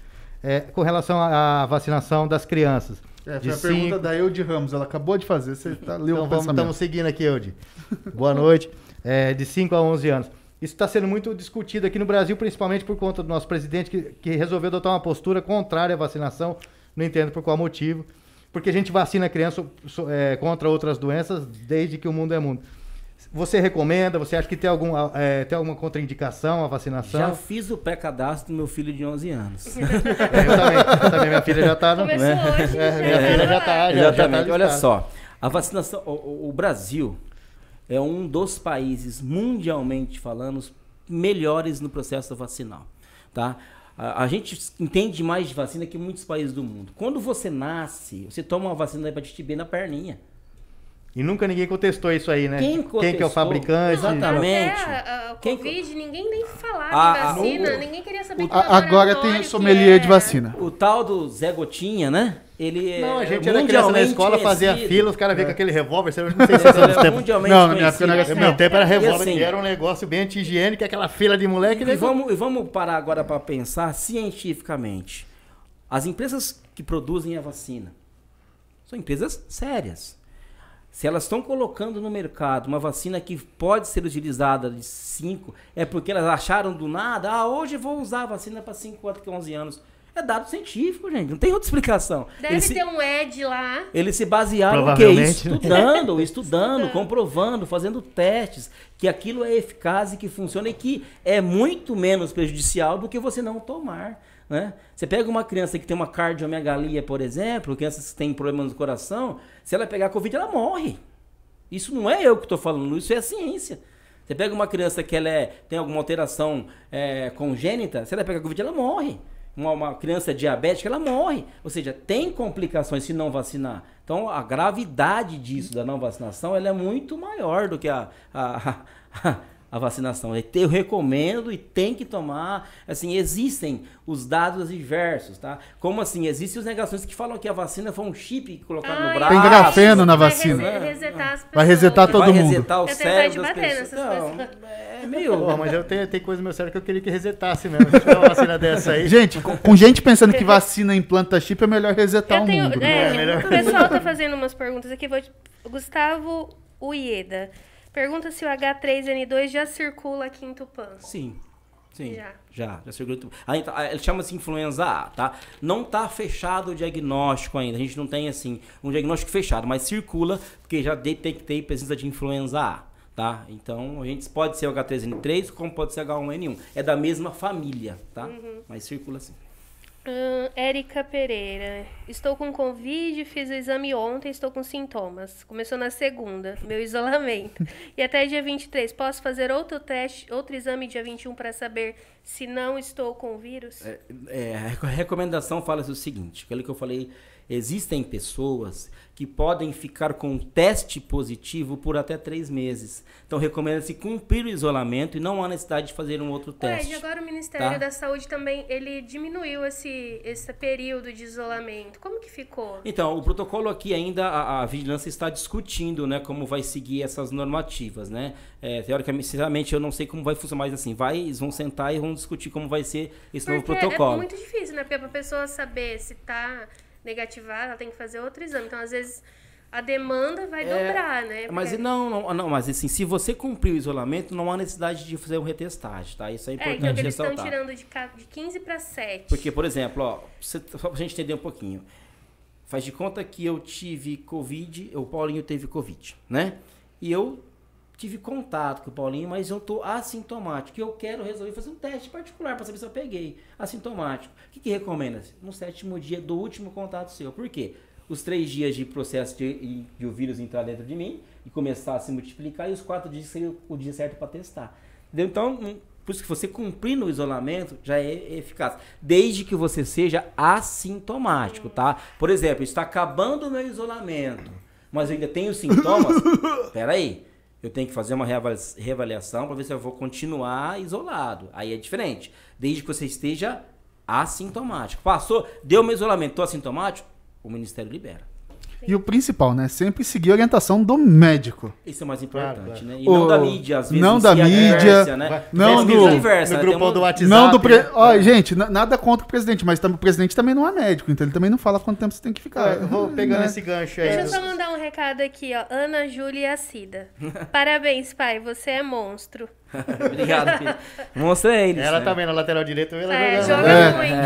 é com relação à vacinação das crianças. Foi a pergunta da Eude Ramos, ela acabou de fazer. Você leu o pensamento. Estamos seguindo aqui, Eude. Boa noite. De 5 a 11 anos. Isso está sendo muito discutido aqui no Brasil, principalmente por conta do nosso presidente, que resolveu adotar uma postura contrária à vacinação. Não entendo por qual motivo. Porque a gente vacina a criança contra outras doenças desde que o mundo é mundo. Você recomenda? Você acha que tem alguma contraindicação à vacinação? Já fiz o pré-cadastro do meu filho de 11 anos. Eu também. Minha filha já está... Começou hoje. Minha filha já está. Exatamente. Olha só, a vacinação... O Brasil é um dos países, mundialmente falando, melhores no processo vacinal. Tá? A gente entende mais de vacina que muitos países do mundo. Quando você nasce, você toma uma vacina da hepatite B na perninha. E nunca ninguém contestou isso aí, né? Quem que é o fabricante? Exatamente. O Covid, ninguém nem falava de vacina, ninguém queria saber que agora tem sommelier de vacina. O tal do Zé Gotinha, né? Ele não, a gente era criança na escola, fazia fila, os caras veem com aquele revólver, não sei se é mundialmente não, na minha época não era assim. Meu tempo era revólver, assim, era um negócio bem anti-higiênico, aquela fila de moleque. E vamos parar agora para pensar cientificamente. As empresas que produzem a vacina são empresas sérias. Se elas estão colocando no mercado uma vacina que pode ser utilizada de 5, é porque elas acharam do nada, hoje eu vou usar a vacina para 5 a 11 anos. É dado científico, gente, não tem outra explicação. Deve ter um ED lá. Eles se basearam no quê? Estudando, comprovando, fazendo testes, que aquilo é eficaz e que funciona e que é muito menos prejudicial do que você não tomar. Né? Você pega uma criança que tem uma cardiomegalia, por exemplo, crianças que têm problemas no coração, se ela pegar Covid, ela morre. Isso não é eu que estou falando, isso é a ciência. Você pega uma criança que tem alguma alteração congênita, se ela pegar Covid, ela morre. Uma criança diabética, ela morre. Ou seja, tem complicações se não vacinar. Então, a gravidade disso, da não vacinação, ela é muito maior do que a vacinação. Eu recomendo e tem que tomar. Assim, existem os dados diversos, tá? Como assim? Existem os negações que falam que a vacina foi um chip colocado no braço. Tem grafeno na vacina. Vai resetar todo mundo. Vai resetar o cérebro das pessoas. É meio... mas eu tenho coisa no meu cérebro que eu queria que resetasse mesmo. Se tiver uma vacina dessa aí... Gente, com gente pensando que vacina implanta chip, é melhor resetar o mundo. O pessoal tá fazendo umas perguntas aqui. Gustavo Uieda. Pergunta se o H3N2 já circula aqui em Tupã. Sim. Já circula em Tupã. Ele chama-se influenza A, tá? Não tá fechado o diagnóstico ainda. A gente não tem, assim, um diagnóstico fechado, mas circula, porque já detectei presença de influenza A, tá? Então, a gente pode ser o H3N3, como pode ser H1N1. É da mesma família, tá? Mas circula sim. Érica Pereira. Estou com Covid, fiz o exame ontem, estou com sintomas. Começou na segunda, meu isolamento. E até dia 23, posso fazer outro teste, outro exame dia 21 para saber se não estou com o vírus? A recomendação fala o seguinte, aquilo que eu falei, existem pessoas que podem ficar com um teste positivo por até 3 meses. Então, recomenda-se cumprir o isolamento e não há necessidade de fazer um outro teste. Agora o Ministério da Saúde também, ele diminuiu esse período de isolamento. Como que ficou? Então, o protocolo aqui ainda, a vigilância está discutindo, né, como vai seguir essas normativas, né? Teoricamente, sinceramente, eu não sei como vai funcionar, mas assim, eles vão sentar e vão discutir como vai ser esse novo protocolo. É muito difícil, né? Porque para a pessoa saber se está negativada, ela tem que fazer outro exame. Então, às vezes, a demanda vai dobrar, né? Mas mas assim, se você cumprir o isolamento, não há necessidade de fazer um retestagem, tá? Isso é importante então eles ressaltar. estão tirando de 15 para 7. Porque, por exemplo, só pra gente entender um pouquinho, faz de conta que eu tive Covid, o Paulinho teve Covid, né? E eu tive contato com o Paulinho, mas eu tô assintomático. Eu quero resolver fazer um teste particular para saber se eu peguei assintomático. O que recomenda? No 7º dia do último contato seu. Por quê? Os 3 dias de processo de o vírus entrar dentro de mim e começar a se multiplicar, e os 4 dias seria o dia certo para testar. Entendeu? Então, por isso que você cumprir no isolamento já é eficaz, desde que você seja assintomático, tá? Por exemplo, está acabando o meu isolamento, mas eu ainda tenho sintomas. Peraí, eu tenho que fazer uma reavaliação para ver se eu vou continuar isolado. Aí é diferente, desde que você esteja assintomático. Passou, deu meu isolamento, estou assintomático, o Ministério libera. E o principal, né? Sempre seguir a orientação do médico. Isso é o mais importante, claro. né? E não da mídia, às vezes. Não da mídia, né? não do... No grupo do WhatsApp. Não do Ó, gente, nada contra o presidente, mas o presidente também não é médico, então ele também não fala quanto tempo você tem que ficar. Eu vou pegando esse gancho aí. Deixa eu só mandar um recado aqui, ó. Ana Júlia Cida. Parabéns, pai, você é monstro. Obrigado, filho. Mostra eles. Ela né? também na lateral direita.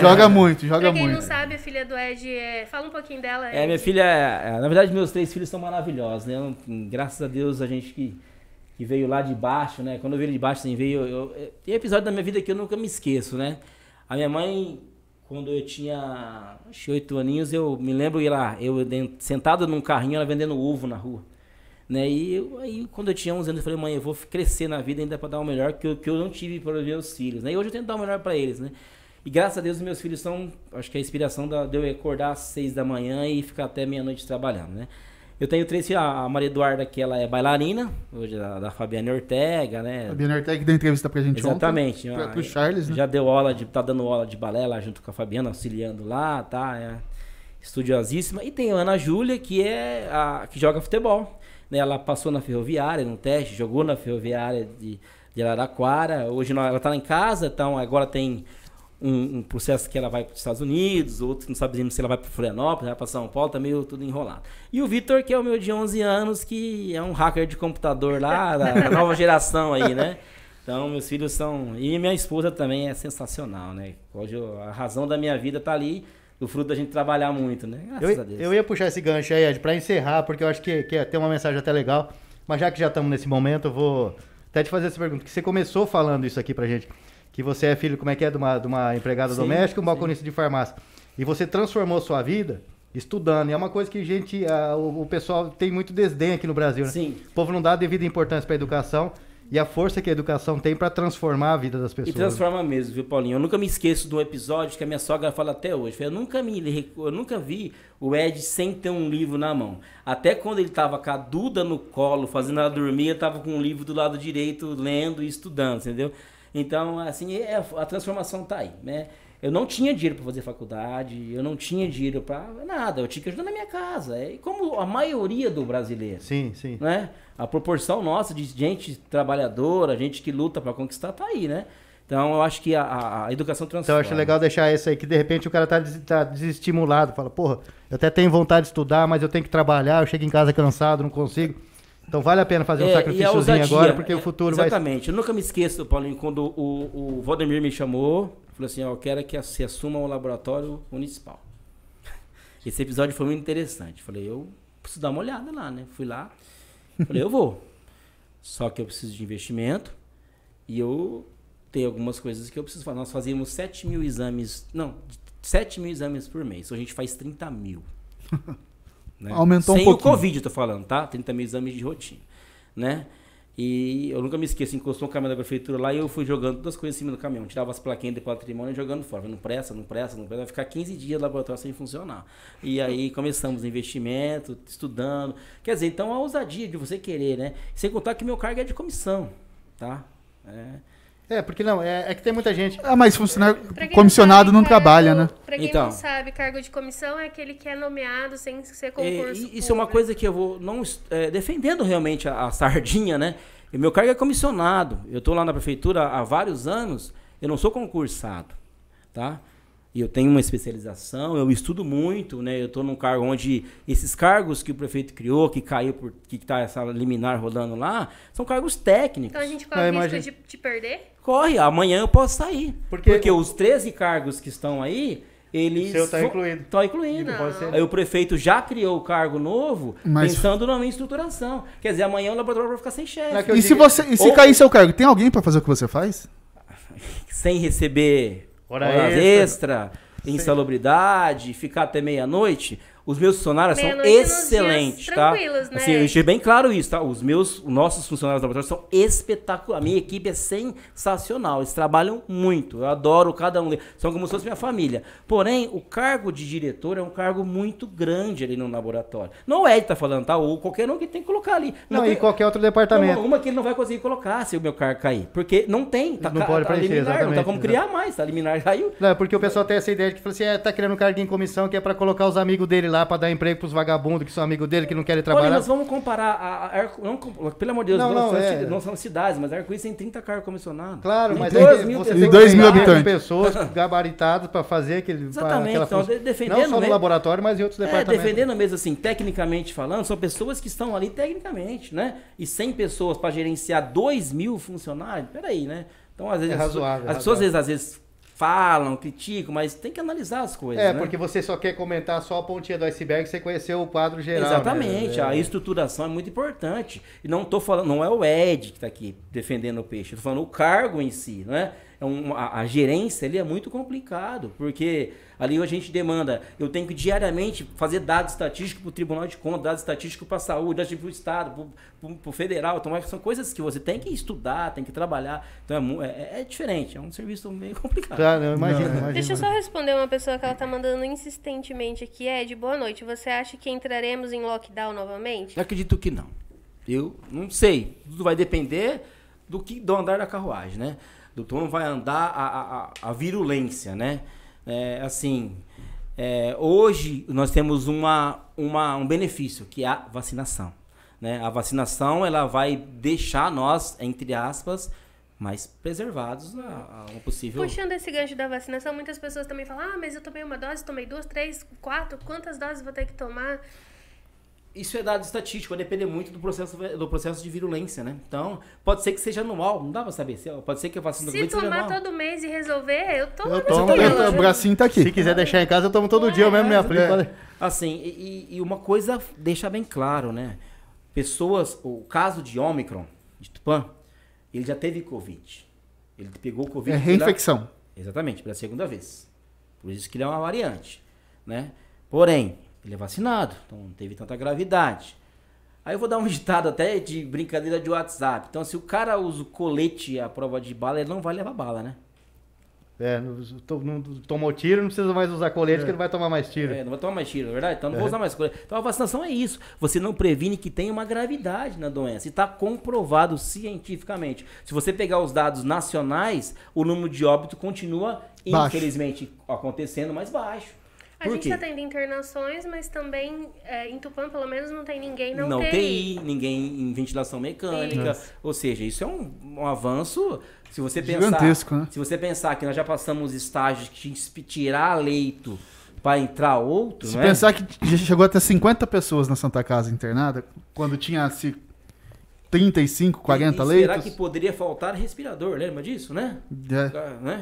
Joga muito. Pra quem muito. não sabe, a filha do Ed fala um pouquinho dela. Minha filha, na verdade, meus 3 filhos são maravilhosos, né? Graças a Deus, a gente que veio lá de baixo, né? Quando eu veio de baixo, assim, tem episódio da minha vida que eu nunca me esqueço, né? A minha mãe, quando eu tinha 8 aninhos, eu me lembro eu sentado num carrinho, ela vendendo ovo na rua. Né? Aí, quando eu tinha 11 anos, eu falei, mãe, eu vou crescer na vida ainda para dar o melhor que eu não tive para os meus filhos. Né? E hoje eu tento dar o melhor para eles, né? E graças a Deus, os meus filhos são, acho que a inspiração de eu acordar às 6 da manhã e ficar até meia-noite trabalhando, né? Eu tenho 3 filhos, a Maria Eduarda, que ela é bailarina, hoje da Fabiana Ortega, né? Fabiana Ortega que deu entrevista pra gente Exatamente. ontem. Pro Charles, né? Já tá dando aula de balé lá junto com a Fabiana, auxiliando lá, tá? Estudiosíssima. E tem a Ana Júlia, que é que joga futebol. Ela passou na Ferroviária, no teste, jogou na Ferroviária de Araraquara. Hoje ela está em casa, então agora tem um processo que ela vai para os Estados Unidos, outros não sabem se ela vai para Florianópolis, vai para São Paulo, tá meio tudo enrolado. E o Vitor, que é o meu de 11 anos, que é um hacker de computador lá, da nova geração aí, né? Então, meus filhos são... E minha esposa também é sensacional, né? Hoje a razão da minha vida tá ali, do fruto da gente trabalhar muito, né? Graças a Deus. Eu ia puxar esse gancho aí, Ed, pra encerrar, porque eu acho que tem uma mensagem até legal, mas já que já estamos nesse momento, eu vou até te fazer essa pergunta, que você começou falando isso aqui pra gente, que você é filho, como é que é, de uma empregada doméstica, um balconista de farmácia, e você transformou sua vida estudando, e é uma coisa que o pessoal tem muito desdém aqui no Brasil, né? Sim. O povo não dá a devida importância pra educação, e a força que a educação tem para transformar a vida das pessoas. E transforma mesmo, viu, Paulinho? Eu nunca me esqueço de um episódio que a minha sogra fala até hoje. Eu nunca vi o Ed sem ter um livro na mão. Até quando ele estava com a Duda no colo, fazendo ela dormir, eu estava com um livro do lado direito, lendo e estudando, entendeu? Então, assim, a transformação tá aí, né? Eu não tinha dinheiro para fazer faculdade, eu não tinha dinheiro para nada, eu tinha que ajudar na minha casa. E como a maioria do brasileiro. Sim, sim. Né? A proporção nossa de gente trabalhadora, gente que luta para conquistar, tá aí, né? Então, eu acho que a educação transforma. Então, eu acho legal deixar isso aí, que de repente o cara tá desestimulado. Fala, porra, eu até tenho vontade de estudar, mas eu tenho que trabalhar, eu chego em casa cansado, não consigo. Então, vale a pena fazer um sacrifíciozinho agora, porque o futuro exatamente. Eu nunca me esqueço, Paulinho, quando o Valdemir me chamou, falou assim, eu quero que você assuma o laboratório municipal. Esse episódio foi muito interessante. Falei, eu preciso dar uma olhada lá, né? Fui lá, falei, eu vou. Só que eu preciso de investimento e eu tenho algumas coisas que eu preciso fazer. Nós fazíamos 7 mil exames por mês. Então a gente faz 30 mil. Né? Aumentou sem um pouquinho. Sem o Covid, eu tô falando, tá? 30 mil exames de rotina, né? E eu nunca me esqueço, encostou um caminhão da prefeitura lá e eu fui jogando todas as coisas em cima do caminhão. Tirava as plaquinhas de patrimônio e jogando fora. Não presta, vai ficar 15 dias no laboratório sem funcionar. E aí começamos o investimento, estudando. Quer dizer, então a ousadia de você querer, né? Sem contar que meu cargo é de comissão, tá? Porque não, é que tem muita gente... mas funcionário comissionado não trabalha, né? Pra quem não sabe, cargo de comissão é aquele que é nomeado sem ser concurso. Isso é uma coisa que eu vou não defendendo realmente a sardinha, né? E meu cargo é comissionado. Eu tô lá na prefeitura há vários anos, eu não sou concursado, tá? E eu tenho uma especialização, eu estudo muito, né? Eu tô num cargo onde esses cargos que o prefeito criou, que caiu que tá essa liminar rodando lá, são cargos técnicos. Então a gente corre o risco de perder? Corre, amanhã eu posso sair. Porque os 13 cargos que estão aí, eles... O seu tá incluído. Tá incluído. Não pode ser. Aí o prefeito já criou o cargo novo, pensando na minha estruturação. Quer dizer, amanhã o laboratório vai ficar sem chefe. E se cair seu cargo, tem alguém para fazer o que você faz? Sem receber horas extra, insalubridade, ficar até meia-noite... Os meus funcionários são excelentes, tá? Tranquilos, né? Assim, eu deixei bem claro isso, tá? Os nossos funcionários do laboratório são espetaculares. A minha equipe é sensacional. Eles trabalham muito. Eu adoro cada um deles. São como se fosse minha família. Porém, o cargo de diretor é um cargo muito grande ali no laboratório. Não é ele tá falando, tá? Ou qualquer um que tem que colocar ali. Não, e qualquer outro departamento. Uma que ele não vai conseguir colocar se o meu cargo cair. Porque não tem. Não pode preencher, liminar, exatamente. não tá como criar mais, tá? Liminar caiu. Não, porque o pessoal tem essa ideia de que fala assim, tá criando um cargo em comissão que é pra colocar os amigos dele lá, pra dar emprego pros vagabundos que são amigos dele, que não querem trabalhar. Olha, nós vamos comparar pelo amor de Deus, não são cidades, mas Arco-Íris tem 30 cargos comissionados. Claro, mas você tem 2 mil habitantes. Pessoas gabaritadas para fazer aquele... Exatamente, então defendendo... Não só no laboratório, mas em outros departamentos. Defendendo mesmo assim, tecnicamente falando, são pessoas que estão ali tecnicamente, né? E 100 pessoas para gerenciar 2 mil funcionários, peraí, né? Então, às vezes, razoável, as pessoas às vezes falam, criticam, mas tem que analisar as coisas, né? Porque você só quer comentar só a pontinha do iceberg, você conheceu o quadro geral. Exatamente, né? A estruturação é muito importante. E não tô falando, não é o Ed que está aqui defendendo o peixe, eu tô falando o cargo em si, né? A gerência ali é muito complicado, porque ali a gente demanda, eu tenho que diariamente fazer dados estatísticos para o Tribunal de Contas, dados estatísticos para a saúde, dados para o Estado, para o federal, então são coisas que você tem que estudar, tem que trabalhar, então é diferente, é um serviço meio complicado. Claro, eu imagino. Deixa eu só responder uma pessoa que ela tá mandando insistentemente aqui, Ed, boa noite, você acha que entraremos em lockdown novamente? Eu acredito que não, eu não sei, tudo vai depender do andar da carruagem, né? Do como vai andar a virulência, né? Hoje nós temos um benefício, que é a vacinação, né? A vacinação, ela vai deixar nós, entre aspas, mais preservados a uma possível... Puxando esse gancho da vacinação, muitas pessoas também falam, mas eu tomei uma dose, tomei 2, 3, 4, quantas doses vou ter que tomar? Isso é dado estatístico, vai depender muito do processo de virulência, né? Então, pode ser que seja anual, não dá pra saber. Pode ser que a vacina se tomar todo mês e resolver, eu tomo. O bracinho tá aqui. Se quiser deixar em casa, eu tomo todo dia, eu mesmo me aplico. Assim, e uma coisa deixa bem claro, né? O caso de Ômicron, de Tupã, ele já teve Covid. Ele pegou o Covid... É reinfecção. Exatamente, pela segunda vez. Por isso que ele é uma variante, né? Porém... ele é vacinado, então não teve tanta gravidade. Aí eu vou dar um ditado até de brincadeira de WhatsApp. Então, se o cara usa o colete à prova de bala, ele não vai levar bala, né? Não tomou tiro, não precisa mais usar colete, que ele vai tomar mais tiro. Não vai tomar mais tiro, é verdade? Então não vou usar mais colete. Então a vacinação é isso. Você não previne que tem uma gravidade na doença. E está comprovado cientificamente. Se você pegar os dados nacionais, o número de óbito continua, infelizmente, acontecendo mais baixo. A gente está tendo internações, mas também em Tupã, pelo menos, não tem ninguém na UTI. Não tem ninguém em ventilação mecânica. Isso. Ou seja, isso é um avanço. Se você gigantesco, pensar, né? Se você pensar que nós já passamos estágios que tinha que tirar leito para entrar outro, Se pensar que já chegou até 50 pessoas na Santa Casa internada, quando tinha 35, 40 leitos. Será que poderia faltar respirador? Lembra disso, né?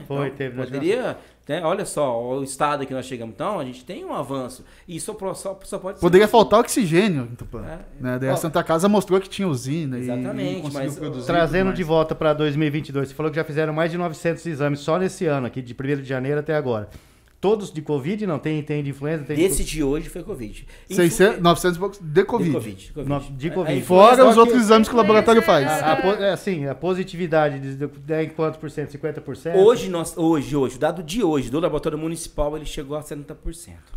Foi, teve. Poderia... olha só, o estado que nós chegamos. Então, a gente tem um avanço. E só pode poderia faltar oxigênio em Tupã. Né? Daí a Santa Casa mostrou que tinha usina. Exatamente. Mas produzir trazendo de volta para 2022, você falou que já fizeram mais de 900 exames só nesse ano, aqui de 1º de janeiro até agora. Todos de Covid? Não tem de influenza? Esse de hoje foi Covid. 900 e poucos de Covid. De Covid. Fora os outros exames que o laboratório faz. A positividade em quantos por cento? 50%? Hoje, o dado de hoje do laboratório municipal, ele chegou a 70%.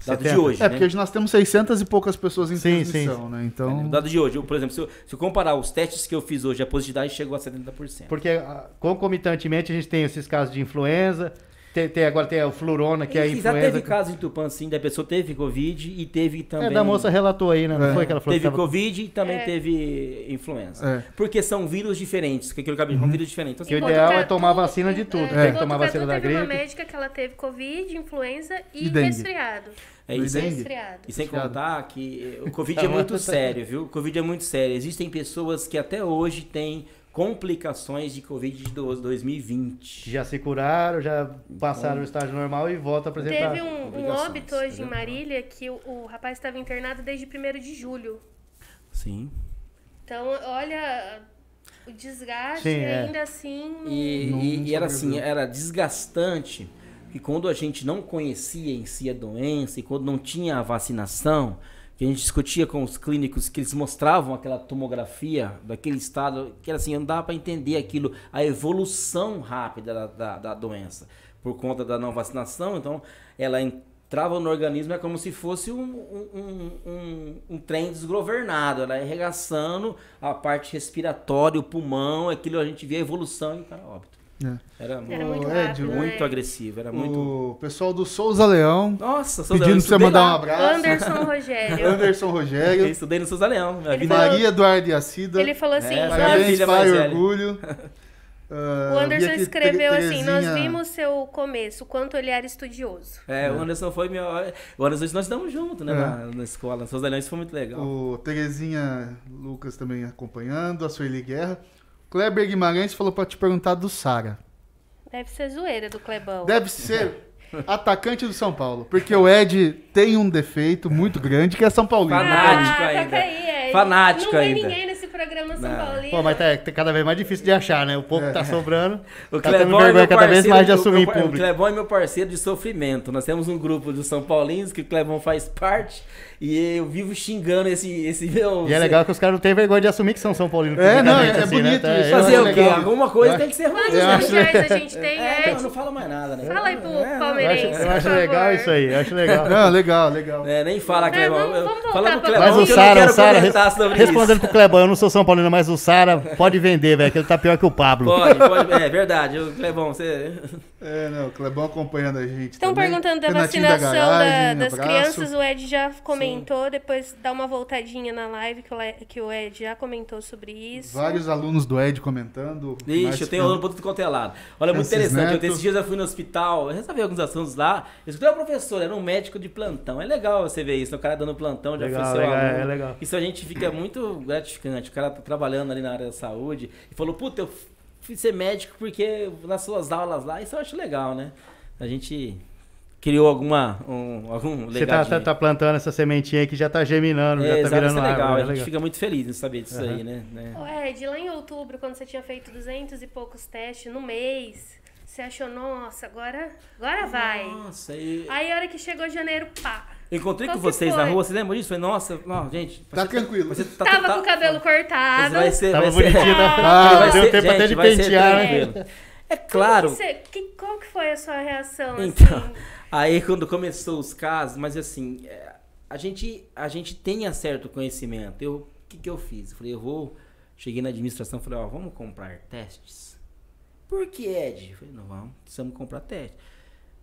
Dado de hoje, porque hoje nós temos 600 e poucas pessoas em transmissão, né? Então... O dado de hoje, por exemplo, se eu comparar os testes que eu fiz hoje, a positividade chegou a 70%. Porque concomitantemente a gente tem esses casos de influenza... Agora tem o Flurona, que é a influenza. Já teve caso em Tupã, sim, da pessoa teve Covid e teve também... da moça relatou aí, né? Não foi que ela falou teve Covid e também teve influenza. Porque são vírus diferentes, que aquilo que são vírus diferentes. Então, o ideal é tomar vacina de tudo. Tem que tomar vacina da gripe. Teve uma médica que ela teve Covid, influenza e resfriado. E sem contar que o Covid é muito sério, viu? O Covid é muito sério. Existem pessoas que até hoje têm complicações de Covid de 2020. Já se curaram, já passaram o estágio normal e voltam a apresentar. Teve um óbito hoje em Marília que o rapaz estava internado desde 1º de julho. Sim. Então, olha, o desgaste Sim, ainda assim... E era assim, era desgastante, que quando a gente não conhecia em si a doença e quando não tinha a vacinação, que a gente discutia com os clínicos, que eles mostravam aquela tomografia daquele estado, que era assim, não dava para entender aquilo, a evolução rápida da doença, por conta da não vacinação. Então, ela entrava no organismo, é como se fosse um trem desgovernado, ela ia arregaçando a parte respiratória, o pulmão, aquilo a gente via a evolução e o cara óbito. Era muito rápido, muito agressivo, era muito... O pessoal do Souza Leão Nossa, pedindo pra você mandar um abraço. Anderson Rogério. Eu estudei no Souza Leão. Maria Eduarda e Acida. Ele falou assim... Parabéns, pai, orgulho. O Anderson escreveu assim: nós vimos seu começo, quanto ele era estudioso. O Anderson foi meu... O Anderson, nós estamos juntos, né, na escola. Souza Leão, isso foi muito legal. O Terezinha Lucas também acompanhando, a Sueli Guerra. Kleber Guimarães falou pra te perguntar do Sara. Deve ser zoeira do Clebão. Deve ser atacante do São Paulo. Porque o Ed tem um defeito muito grande, que é São Paulino. Fanático ainda. Fanático não ainda. Não tem ninguém nesse programa São Paulino. Pô, mas tá cada vez mais difícil de achar, né? O pouco que tá sobrando. O tá tendo Clebão vergonha cada vez mais de assumir em O público. Clebão é meu parceiro de sofrimento. Nós temos um grupo de São Paulinos que o Clebão faz parte. E eu vivo xingando esse meu... E é legal que os caras não têm vergonha de assumir que são São Paulinos. É assim, bonito né? isso. Fazer o quê? legal. Alguma coisa tem que ser ruim. Quantos mundiais a gente tem, Ed? Não fala mais nada, né? Fala aí pro palmeirense, Eu acho legal isso aí, eu acho legal. Não, legal. Nem fala, Clebão. Vamos Fala com o voltar Clebão Mas o que eu não quero Sara, comentar sobre respondendo isso. pro Clebão, eu não sou São Paulino, mas o Sara pode vender, velho, que ele tá pior que o Pablo. Pode. É verdade. O Clebão, você... O Clebão acompanhando a gente. Estão também. perguntando da Renatinho vacinação garagem, das abraço. crianças, o Ed já comentou, depois dá uma voltadinha na live que o Ed já comentou sobre isso. Vários alunos do Ed comentando. Ixi, eu tenho aluno por tudo quanto é lado. Olha, muito Francis interessante. Neto. Esses dias eu fui no hospital, eu resolvi alguns assuntos lá. Eu escutei o professor, era um médico de plantão. É legal você ver isso, o cara dando plantão, já Legal, foi seu legal, aluno. é legal. Isso a gente fica muito gratificante. O cara tá trabalhando ali na área da saúde e falou, puta, eu fui ser médico porque nas suas aulas lá, isso eu acho legal, né? A gente criou algum Você legado. tá plantando essa sementinha aí que já tá germinando, já tá virando isso é legal. árvore. A gente fica muito feliz em saber disso aí, né? Ô Ed, lá em outubro, quando você tinha feito 200 e poucos testes no mês, você achou, nossa, agora vai. Nossa, Aí a hora que chegou janeiro, pá. Encontrei Qual com que vocês foi? na rua, você lembra disso? Falei, nossa, não, gente. Tá tranquilo. Tava com o cabelo cortado. Tava bonitinho, deu tempo até de pentear, né? É claro. Qual que foi a sua reação? Então, assim? aí quando começou os casos, mas assim, a gente tenha certo conhecimento. O que eu fiz? Eu falei, cheguei na administração, falei, vamos comprar testes. Por que, Ed? Eu falei, não, vamos, precisamos comprar testes.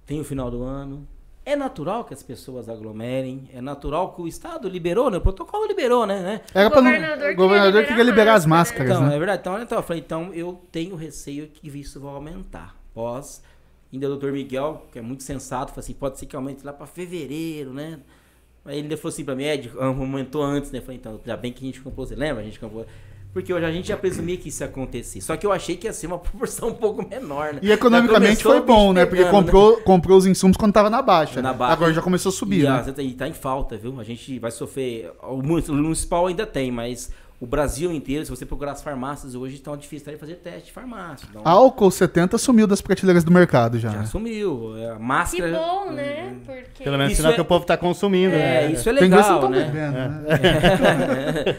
Tem o final do ano. É natural que as pessoas aglomerem, é natural que o Estado liberou, né? O protocolo liberou, né? Era o governador queria liberar as máscaras, então, né? É verdade. Então eu falei, eu tenho receio que isso vai aumentar. Ainda o doutor Miguel, que é muito sensato, falou assim, pode ser que aumente lá para fevereiro, né? Aí ele ainda falou assim para mim, Ed, aumentou antes, né? Eu falei, então, já bem que a gente comprou, você lembra? A gente comprou... Porque hoje a gente já presumia que isso ia acontecer. Só que eu achei que ia ser uma proporção um pouco menor, né? E economicamente foi bom, né? Porque comprou os insumos quando tava na baixa. Agora já começou a subir, né? E tá em falta, viu? A gente vai sofrer... O municipal ainda tem, mas o Brasil inteiro, se você procurar as farmácias hoje, tá difícil de fazer teste de farmácia. Então, álcool 70 sumiu das prateleiras do mercado já. Já sumiu. A máscara... Que bom, né? Porque... Pelo menos sinal que o povo tá consumindo, né? Isso é Tem que ver se legal, não né? Bebendo,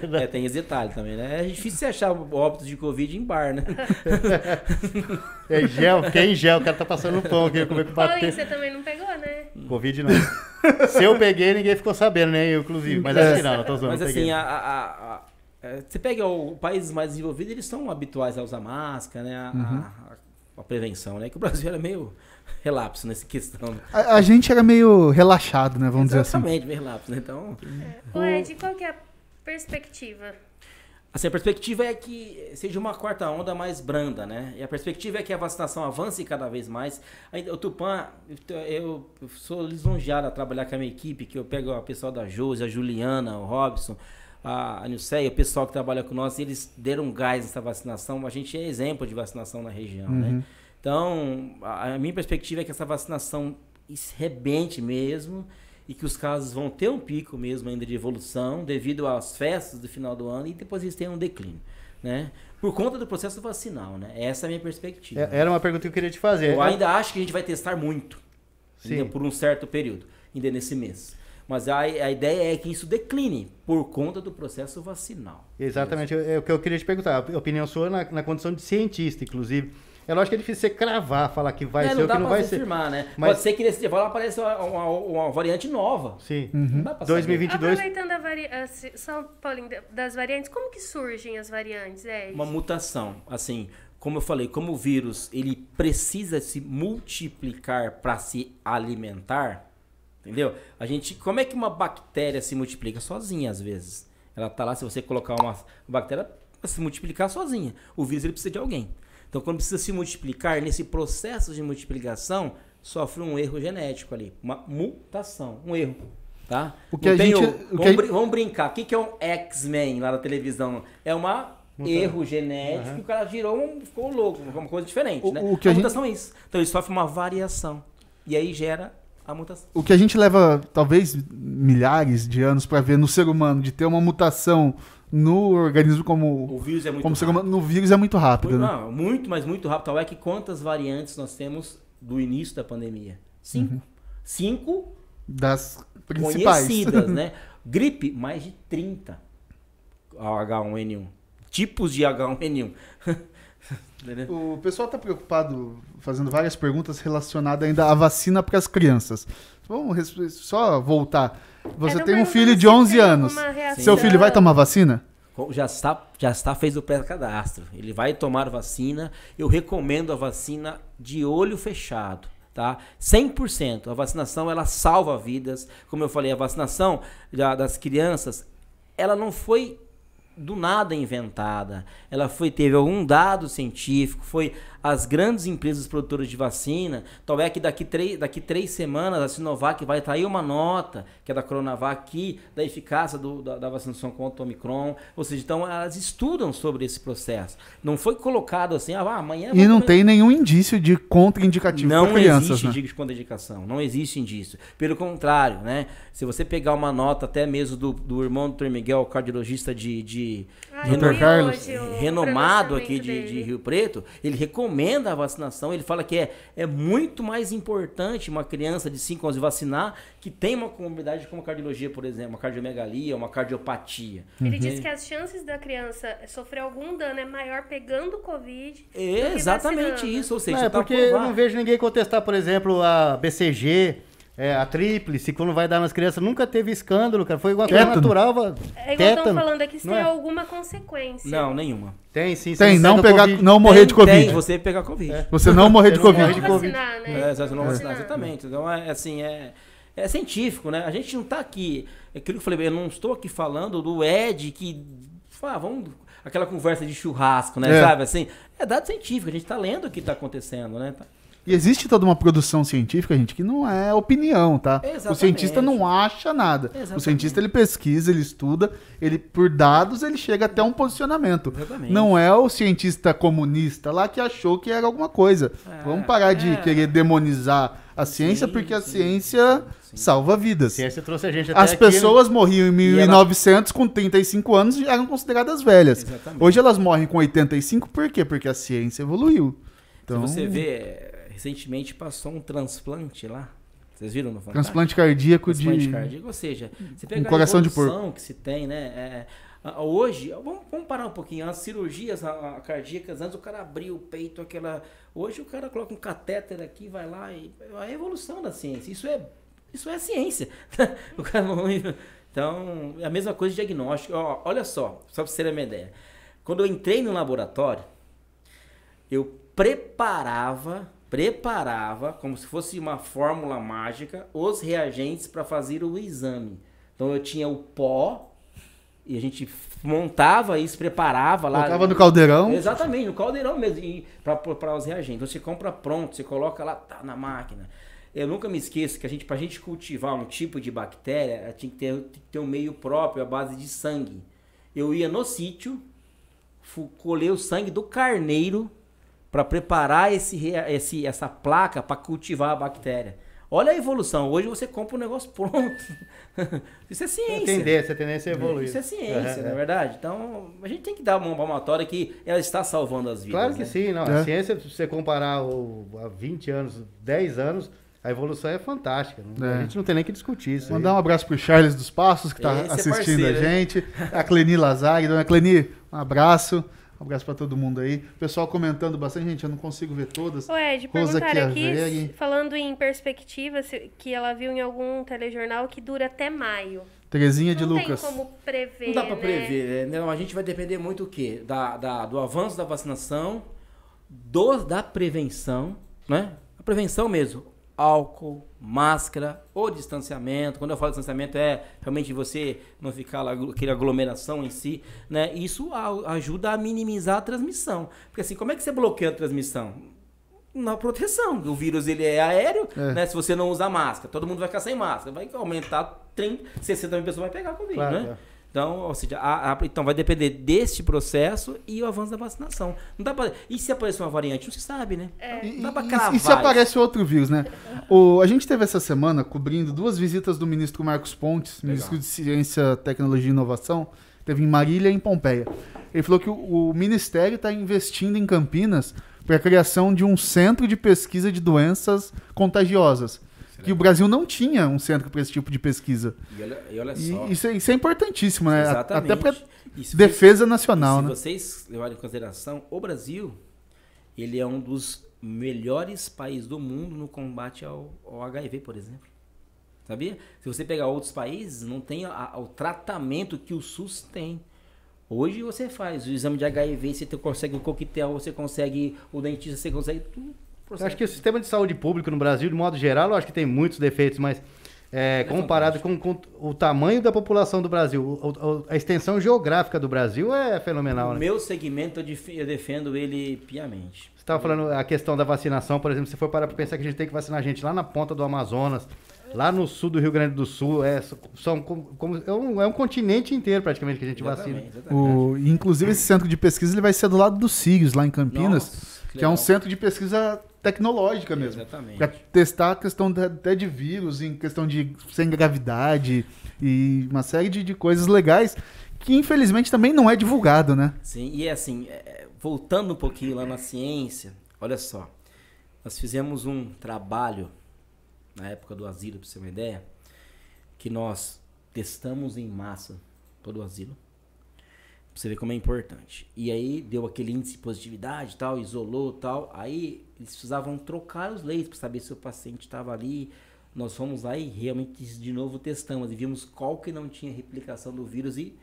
né? Tem esse detalhe também, né? É difícil você achar óbitos de Covid em bar, né? É gel, porque é em gel, o cara tá passando no pão aqui, como é que Paulinho, você também não pegou, né? Covid não. Se eu peguei, ninguém ficou sabendo, né? Eu, inclusive. Mas acho que não tô zoando. Mas assim, você pega os países mais desenvolvidos, eles são habituais a usar máscara, né? A prevenção, né? Que o Brasil era meio relapso nessa questão. A gente era meio relaxado, né? Vamos dizer assim. Exatamente, meio relapso, né? Então... Ed, qual que é a perspectiva? Assim, a perspectiva é que seja uma quarta onda mais branda, né? E a perspectiva é que a vacinação avance cada vez mais. O Tupã, eu sou lisonjeado a trabalhar com a minha equipe, que eu pego o pessoal da Josi, a Juliana, o Robson, a Nilceia, o pessoal que trabalha com nós, eles deram um gás nessa vacinação. A gente é exemplo de vacinação na região, né? Então, a minha perspectiva é que essa vacinação rebente mesmo e que os casos vão ter um pico mesmo ainda de evolução devido às festas do final do ano e depois eles tenham um declínio, né? Por conta do processo vacinal, né? Essa é a minha perspectiva. Era uma pergunta que eu queria te fazer. Eu ainda acho que a gente vai testar muito, ainda por um certo período, ainda nesse mês. Mas a ideia é que isso decline por conta do processo vacinal. Exatamente, é o que eu queria te perguntar. A opinião sua na condição de cientista, inclusive. É lógico que é difícil você cravar, falar que vai ser ou que não vai ser. Afirmar, né? Mas pode ser que nesse intervalo apareça uma variante nova. Sim. 2022. Aproveitando São Paulinho, das variantes, como que surgem as variantes, Ed? Uma mutação, assim, como eu falei, como o vírus ele precisa se multiplicar para se alimentar, entendeu? Como é que uma bactéria se multiplica sozinha às vezes? Ela tá lá, se você colocar uma bactéria para se multiplicar sozinha. O vírus ele precisa de alguém. Então, quando precisa se multiplicar, nesse processo de multiplicação, sofre um erro genético ali, uma mutação, um erro, tá? Vamos brincar, o que é um X-Men lá na televisão? É erro genético que o cara ficou louco, uma coisa diferente, né? A mutação é isso. Então, ele sofre uma variação e aí gera a mutação. O que a gente leva, talvez, milhares de anos para ver no ser humano, de ter uma mutação no organismo como o vírus é muito rápido. Ser humano, no vírus é muito rápido, né? Não, muito rápido. Tal é que quantas variantes nós temos do início da pandemia? 5. 5 das principais. Conhecidas, né? Gripe, mais de 30. H1N1. Tipos de H1N1. O pessoal está preocupado, fazendo várias perguntas relacionadas ainda à vacina para as crianças. Vamos só voltar. Você tem um filho de 11 anos. Seu filho vai tomar vacina? Já está fez o pré-cadastro. Ele vai tomar vacina. Eu recomendo a vacina de olho fechado, tá? 100%. A vacinação, ela salva vidas. Como eu falei, a vacinação das crianças, ela não foi do nada inventada. Ela teve algum dado científico, foi as grandes empresas produtoras de vacina. Tal é que daqui 3 semanas a Sinovac vai trair uma nota, que é da Coronavac, aqui, da eficácia da vacinação contra o Omicron. Ou seja, então elas estudam sobre esse processo. Não foi colocado assim, amanhã... E não tem nenhum indício de contraindicativo para crianças, Não existe indício de contraindicação, não existe indício. Pelo contrário, né? Se você pegar uma nota até mesmo do irmão do Dr. Miguel, cardiologista renomado aqui de Rio Preto, ele recomenda a vacinação, ele fala que é muito mais importante uma criança de 5 anos vacinar que tem uma comorbidade como a cardiologia, por exemplo, uma cardiomegalia, uma cardiopatia. Ele diz que as chances da criança sofrer algum dano é maior pegando Covid. É exatamente isso, ou seja, porque eu não vejo ninguém contestar, por exemplo, a BCG, a tríplice, quando vai dar nas crianças, nunca teve escândalo, cara. Foi igual coisa natural. É igual estão falando aqui, se tem alguma consequência. Não, nenhuma. Tem sim. Tem, não morrer de Covid. Tem, você pegar Covid. Você não morrer de Covid. Não vacinar, né? Você não vacinar, exatamente. Então, é científico, né? A gente não tá aqui... É aquilo que eu falei, eu não estou aqui falando do Ed que... vamos... Aquela conversa de churrasco, né? Sabe, assim? É dado científico, a gente tá lendo o que tá acontecendo, né? E existe toda uma produção científica, gente, que não é opinião, tá? Exatamente. O cientista não acha nada. Exatamente. O cientista, ele pesquisa, ele estuda, por dados, ele chega até um posicionamento. Exatamente. Não é o cientista comunista lá que achou que era alguma coisa. Vamos parar de querer demonizar a ciência, porque a ciência salva vidas. A ciência trouxe a gente até As pessoas morriam em 1900 com 35 anos e eram consideradas velhas. Exatamente. Hoje elas morrem com 85, por quê? Porque a ciência evoluiu. Então... Se você vê... Recentemente passou um transplante lá. Vocês viram no Fantástico? Transplante cardíaco ou seja, você pega coração a de porco. evolução que se tem, né? Hoje, vamos parar um pouquinho. As cirurgias cardíacas, antes o cara abria o peito, hoje o cara coloca um catéter aqui, vai lá e a evolução da ciência. Isso é ciência. O cara não... Então, é a mesma coisa de diagnóstico. Olha só pra vocês terem uma ideia. Quando eu entrei no laboratório, eu preparava como se fosse uma fórmula mágica os reagentes para fazer o exame. Então eu tinha o pó e a gente montava isso, preparava lá. Colocava no caldeirão? Exatamente, no caldeirão mesmo, para os reagentes. Então você compra pronto, você coloca lá, tá na máquina. eu nunca me esqueço que pra gente cultivar um tipo de bactéria, tinha que ter um meio próprio, à base de sangue. Eu ia no sítio, colher o sangue do carneiro para preparar essa placa para cultivar a bactéria. Olha a evolução. Hoje você compra um negócio pronto. Isso é ciência. A tendência é evoluir. Isso é ciência, não é verdade? Então, a gente tem que dar uma palmatória que ela está salvando as vidas. Claro que sim. Não. A ciência, se você comparar há 20 anos, 10 anos, a evolução é fantástica. A gente não tem nem que discutir isso. Mandar um abraço pro Charles dos Passos, que está assistindo a gente. A Cleni Lazari. Dona Cleni, um abraço. Um abraço para todo mundo aí. O pessoal comentando bastante, gente, eu não consigo ver todas. Ô Ed, perguntaram aqui, falando em perspectiva, que ela viu em algum telejornal que dura até maio. Terezinha de Lucas. Não tem como prever, Não dá para prever, né? A gente vai depender muito do quê? Do avanço da vacinação, da prevenção, né? A prevenção mesmo. Álcool, máscara, ou distanciamento. Quando eu falo distanciamento é realmente você não ficar lá, aquela aglomeração em si, né? Isso ajuda a minimizar a transmissão. Porque assim, como é que você bloqueia a transmissão? Na proteção. O vírus ele é aéreo, né? Se você não usar máscara, todo mundo vai ficar sem máscara. Vai aumentar 30, 60 mil pessoas vai pegar Covid, claro, né? Claro. Então, ou seja, então vai depender deste processo e o avanço da vacinação. Não dá pra, e se aparecer uma variante? Não se sabe, né? Não dá pra cravar. E se aparece outro vírus, né? A gente teve essa semana cobrindo 2 visitas do ministro Marcos Pontes, ministro de Ciência, Tecnologia e Inovação. Teve em Marília e em Pompeia. Ele falou que o Ministério está investindo em Campinas para a criação de um centro de pesquisa de doenças contagiosas. Que o Brasil não tinha um centro para esse tipo de pesquisa. E olha só. Isso é importantíssimo, né? Exatamente. Até para defesa nacional, né? Se vocês levarem em consideração, o Brasil, ele é um dos melhores países do mundo no combate ao HIV, por exemplo. Sabia? Se você pegar outros países, não tem o tratamento que o SUS tem. Hoje você faz o exame de HIV, você consegue o coquetel, você consegue o dentista, você consegue tudo. Eu acho que o sistema de saúde público no Brasil, de modo geral, eu acho que tem muitos defeitos, mas comparado com o tamanho da população do Brasil, a extensão geográfica do Brasil é fenomenal, né? O meu segmento, eu defendo ele piamente. Você estava falando a questão da vacinação, por exemplo, se for parar para pensar que a gente tem que vacinar a gente lá na ponta do Amazonas, lá no sul do Rio Grande do Sul, é um continente inteiro praticamente que a gente vacina. Inclusive esse centro de pesquisa ele vai ser do lado do Sirius, lá em Campinas, que é um centro de pesquisa tecnológica mesmo. Exatamente. Para testar a questão até de vírus, em questão de sem gravidade e uma série de coisas legais que infelizmente também não é divulgado, né? Sim, e assim, voltando um pouquinho lá na ciência, olha só, nós fizemos um trabalho na época do asilo, para você ter uma ideia, que nós testamos em massa todo o asilo. Pra você ver como é importante. E aí deu aquele índice de positividade e tal, isolou e tal. Aí eles precisavam trocar os leitos para saber se o paciente estava ali. Nós fomos lá e realmente de novo testamos e vimos qual que não tinha replicação do vírus e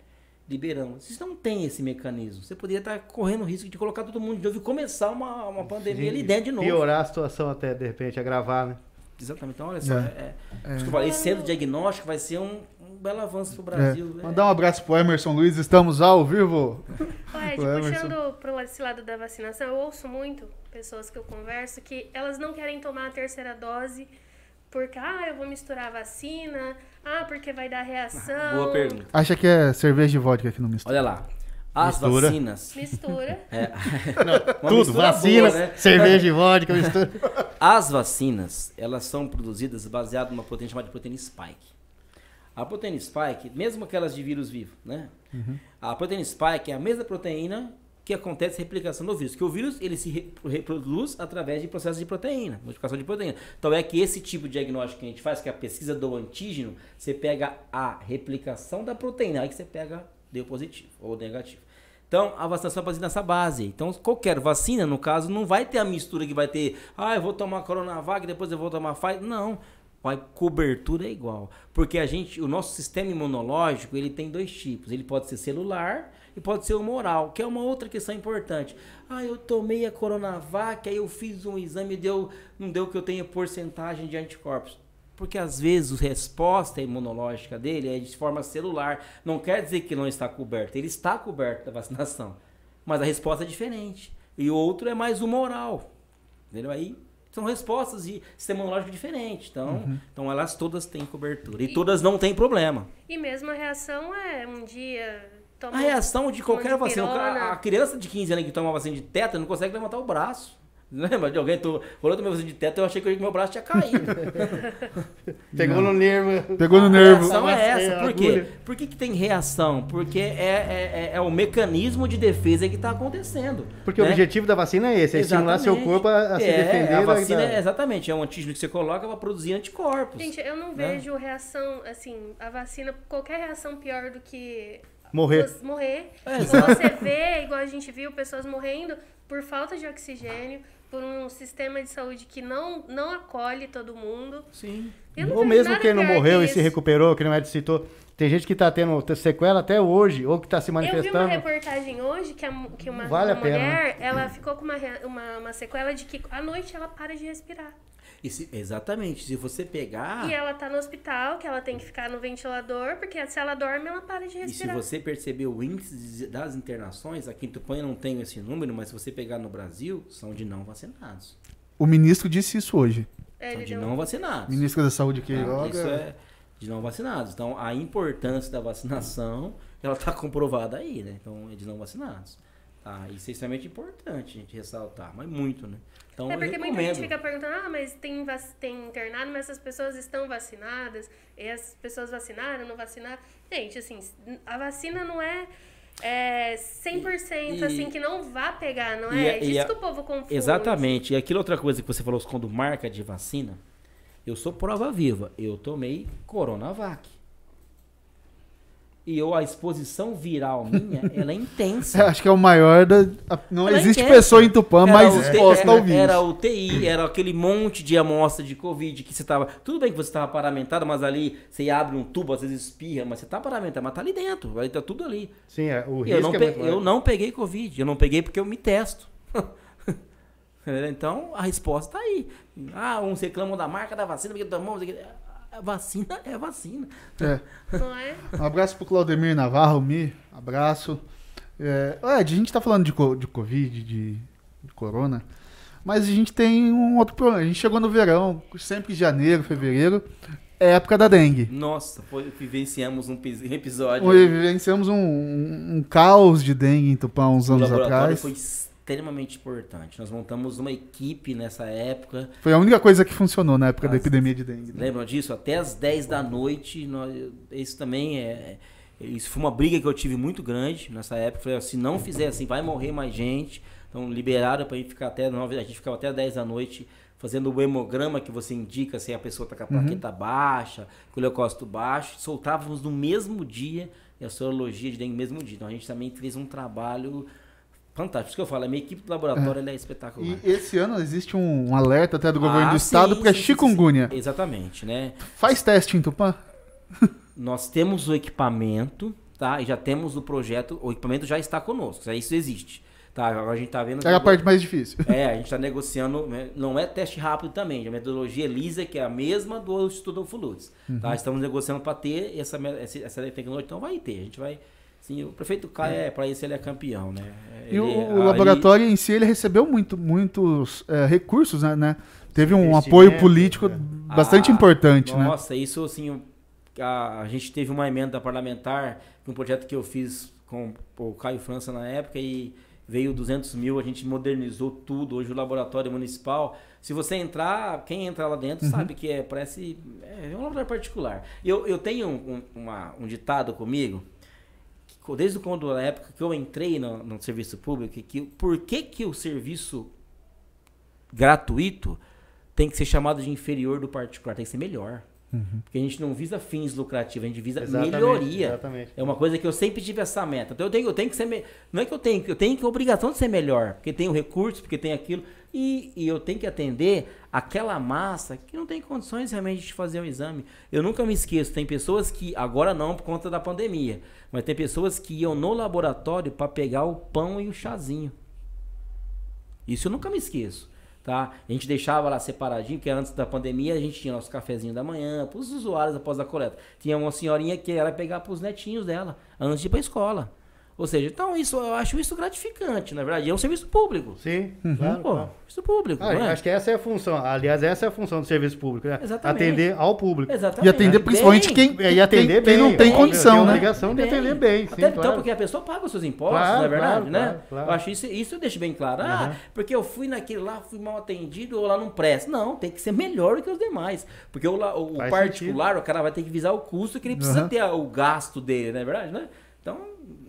liberamos. Vocês não tem esse mecanismo. Você poderia estar correndo o risco de colocar todo mundo de novo e começar uma pandemia ali dentro de novo. Piorar a situação até, de repente, agravar, né? Exatamente. Então, olha só, esse centro diagnóstico vai ser um belo avanço para o Brasil. Mandar um abraço pro Emerson Luiz, estamos ao vivo. Ed, puxando para esse lado da vacinação, eu ouço muito pessoas que eu converso que elas não querem tomar a terceira dose porque, eu vou misturar a vacina, porque vai dar reação. Boa pergunta. Acha que é cerveja e vodka que não mistura? Olha lá. As vacinas. Mistura. Tudo, vacinas, boa, né? Cerveja e vodka, mistura. As vacinas, elas são produzidas baseadas numa proteína chamada de proteína spike. A proteína spike, mesmo aquelas de vírus vivo, né? A proteína spike é a mesma proteína que acontece a replicação do vírus. Que o vírus, ele se reproduz através de processos de proteína, modificação de proteína. Então é que esse tipo de diagnóstico que a gente faz, que é a pesquisa do antígeno, você pega a replicação da proteína, aí que você pega deu positivo ou negativo. Então, a vacinação é baseada nessa base. Então, qualquer vacina, no caso, não vai ter a mistura que vai ter, eu vou tomar Coronavac, depois eu vou tomar Pfizer. Não, a cobertura é igual. Porque o nosso sistema imunológico, ele tem 2 tipos. Ele pode ser celular e pode ser humoral, que é uma outra questão importante. Eu tomei a Coronavac, aí eu fiz um exame e não deu que eu tenha porcentagem de anticorpos. Porque às vezes a resposta imunológica dele é de forma celular. Não quer dizer que não está coberto. Ele está coberto da vacinação. Mas a resposta é diferente. E o outro é mais humoral. Entendeu? Aí são respostas de sistema imunológico diferente. Então elas todas têm cobertura. E todas não têm problema. E mesmo a reação é um dia... A reação de qualquer vacina. A criança de 15 anos que toma vacina de tétano não consegue levantar o braço. Lembra de alguém? Quando eu tomei vacina de tétano, eu achei que meu braço tinha caído. Pegou no nervo. Pegou no nervo. A reação é essa. Por quê? Por que tem reação? Porque é o mecanismo de defesa que está acontecendo. Porque o objetivo da vacina é esse, é estimular seu corpo a se defender. A vacina exatamente, é um antígeno que você coloca para produzir anticorpos. Gente, eu não vejo reação, assim, a vacina, qualquer reação pior do que... Morrer. Você vê, igual a gente viu, pessoas morrendo por falta de oxigênio, por um sistema de saúde que não acolhe todo mundo. Sim. Ou mesmo quem não morreu e se recuperou, que não é citou. Tem gente que está tendo sequela até hoje, ou que está se manifestando. Eu vi uma reportagem hoje que uma mulher, ela ficou com uma sequela de que à noite ela para de respirar. Exatamente, se você pegar... E ela tá no hospital, que ela tem que ficar no ventilador, porque se ela dorme, ela para de respirar. E se você perceber o índice das internações, aqui em Tupã eu não tenho esse número, mas se você pegar no Brasil, são de não vacinados. O ministro disse isso hoje. São de não vacinados. Ministro da Saúde que isso é de não vacinados. Então, a importância da vacinação, ela tá comprovada aí, né? Então, é de não vacinados. Tá? Isso é extremamente importante a gente ressaltar, mas muito, né? Então, porque muita gente fica perguntando, mas tem internado, mas essas pessoas estão vacinadas, e as pessoas vacinaram, não vacinaram. Gente, assim, a vacina não é 100% assim, que não vá pegar, não é? Disso que o povo confunde. Exatamente. E aquilo outra coisa que você falou, quando marca de vacina, eu sou prova viva, eu tomei Coronavac. E a exposição viral minha, ela é intensa. Acho que é o maior não ela existe pessoa em Tupã mais exposta ao vírus. Era UTI, era aquele monte de amostra de Covid que você tava... Tudo bem que você estava paramentado, mas ali você abre um tubo, às vezes espirra, mas você tá paramentado, mas tá ali dentro, vai tá tudo ali. Sim, o risco eu não peguei Covid, eu não peguei porque eu me testo. Então, a resposta tá aí. Uns reclamam da marca da vacina, porque tomou... A vacina é vacina. Não é? Um abraço pro Claudemir Navarro, abraço. A gente tá falando de Covid, de Corona, mas a gente tem um outro problema. A gente chegou no verão, sempre janeiro, fevereiro, é época da dengue. Nossa, vivenciamos um episódio. Vivenciamos um caos de dengue em Tupã uns anos atrás. Foi extremamente importante. Nós montamos uma equipe nessa época. Foi a única coisa que funcionou na época da epidemia de dengue. Né? Lembram disso? Até as 10 da noite. Isso também isso foi uma briga que eu tive muito grande nessa época. Falei, se não fizer assim, vai morrer mais gente. Então liberaram pra gente ficar até 9, a gente ficava até 10 da noite fazendo o hemograma que você indica se a pessoa tá com a plaqueta baixa, com o leucócito baixo. Soltávamos no mesmo dia e a sorologia de dengue no mesmo dia. Então a gente também fez um trabalho fantástico. Isso que eu falo, a minha equipe do laboratório ela é espetacular. E esse ano existe um alerta até do governo do estado para chikungunya. Sim. Exatamente, né? Faz teste em Tupã? Nós temos o equipamento, tá? E já temos o projeto, o equipamento já está conosco, isso existe. Tá, agora a gente tá vendo... É a parte mais difícil. A gente tá negociando, não é teste rápido também, a metodologia ELISA, que é a mesma do Instituto Fulutz. Tá? Estamos negociando para ter essa tecnologia, então vai ter, a gente vai... Sim, o prefeito Caio, para isso ele é campeão, né? O laboratório em si, ele recebeu muitos recursos, né? Teve um apoio político bastante importante, né? Nossa, isso assim, a gente teve uma emenda parlamentar, um projeto que eu fiz com o Caio França na época e veio 200 mil, a gente modernizou tudo. Hoje o laboratório municipal, se você entrar, quem entra lá dentro sabe que parece um laboratório particular. Eu tenho um ditado comigo, desde quando a época que eu entrei no serviço público, por que o serviço gratuito tem que ser chamado de inferior do particular? Tem que ser melhor. Porque a gente não visa fins lucrativos, a gente visa melhoria. Exatamente. É uma coisa que eu sempre tive essa meta. Então eu tenho que ser... Não é que eu tenho que a obrigação de ser melhor, porque tem o recurso, porque tem aquilo. E eu tenho que atender aquela massa que não tem condições realmente de fazer um exame. Eu nunca me esqueço, tem pessoas que, agora não por conta da pandemia, mas tem pessoas que iam no laboratório para pegar o pão e o chazinho. Isso eu nunca me esqueço. Tá? A gente deixava lá separadinho, porque antes da pandemia a gente tinha nosso cafezinho da manhã, para os usuários após a coleta. Tinha uma senhorinha que era pegar para os netinhos dela, antes de ir para a escola. Ou seja, então eu acho isso gratificante, na verdade. É um serviço público. Sim, claro. Pô, serviço público, não é? Acho que essa é a função. Aliás, essa é a função do serviço público, né? Exatamente. Atender ao público. E atender principalmente quem não tem condição, tem né? a obrigação de atender bem, sim, claro. Então, porque a pessoa paga os seus impostos, Claro, não é verdade, claro, né? claro. Eu acho isso eu deixo bem claro. Porque eu fui naquele lá, fui mal atendido, ou lá não presta. Não, tem que ser melhor do que os demais. Porque o particular, o cara vai ter que visar o custo que ele precisa ter o gasto dele, não é verdade, né? Então,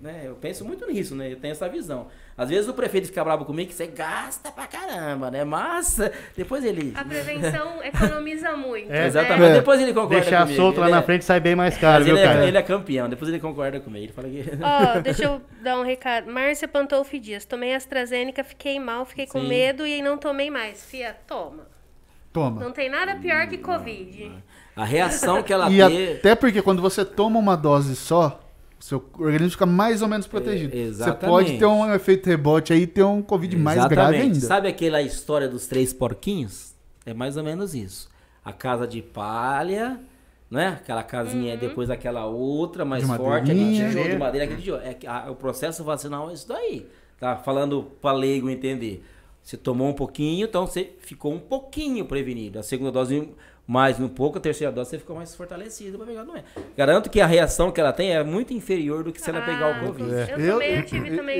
né, eu penso muito nisso, né? Eu tenho essa visão. Às vezes o prefeito fica bravo comigo que você gasta pra caramba, né? Mas depois ele... A prevenção economiza muito. Exatamente. Depois ele concorda Deixar comigo. solto lá na frente sai bem mais caro, viu, cara? Ele é campeão. Depois ele concorda comigo. Ele fala que... Deixa eu dar um recado. Márcia Pantolfi Dias. Tomei AstraZeneca, fiquei mal, fiquei com medo e não tomei mais. Fia, toma. Não tem nada pior que Covid. A reação que ela E teve... até porque quando você toma uma dose só, seu organismo fica mais ou menos protegido. Você pode ter um efeito rebote aí e ter um Covid mais grave ainda. Sabe aquela história dos 3 porquinhos? É mais ou menos isso. A casa de palha, né? Aquela casinha, depois aquela outra mais forte, aquele tijolo de madeira, aquele tijolo. O processo vacinal é isso daí. Tá falando para leigo entender. Você tomou um pouquinho, então você ficou um pouquinho prevenido. A segunda dose mais um pouco, a terceira dose você ficou mais fortalecido para pegar a doença. Garanto que a reação que ela tem é muito inferior do que se ela pegar o Covid.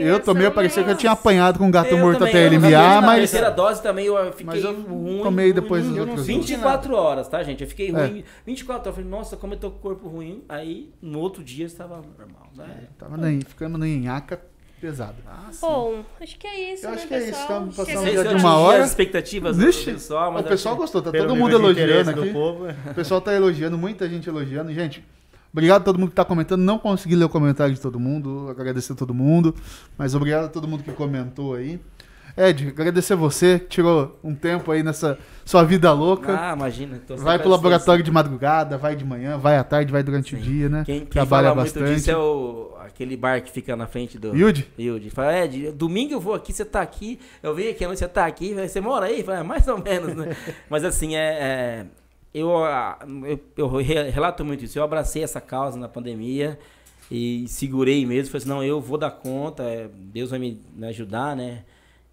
Eu tomei, parecia que eu tinha apanhado com um gato morto até ele miar, mas... A terceira dose também eu fiquei ruim. Tomei depois dos outros 24 horas, tá, gente? Eu fiquei ruim. 24 horas, eu falei, nossa, como eu tô com o corpo ruim. Aí, no outro dia, estava normal, né? Ficamos no nhaca pesado. Bom, acho que é isso, eu né, acho que é isso. pessoal? Estamos passando de uma hora. As expectativas do pessoal, mas o pessoal gostou, tá pelo todo mundo nível de elogiando interesse aqui. do povo, O pessoal tá elogiando, muita gente elogiando. Gente, obrigado a todo mundo que tá comentando. Não consegui ler o comentário de todo mundo, agradecer a todo mundo, mas obrigado a todo mundo que comentou aí. Ed, agradecer você, que tirou um tempo aí nessa sua vida louca. Imagina. Vai pro laboratório de madrugada, vai de manhã, vai à tarde, vai durante o dia, né? Quem trabalha fala bastante. muito disso é aquele bar que fica na frente do... Yudi? Fala, Ed, domingo eu vou aqui, você tá aqui, eu venho aqui, você tá aqui, você mora aí? Fala, mais ou menos, né? Mas assim, eu relato muito isso. Eu abracei essa causa na pandemia e segurei mesmo. Falei assim, não, eu vou dar conta, Deus vai me ajudar, né?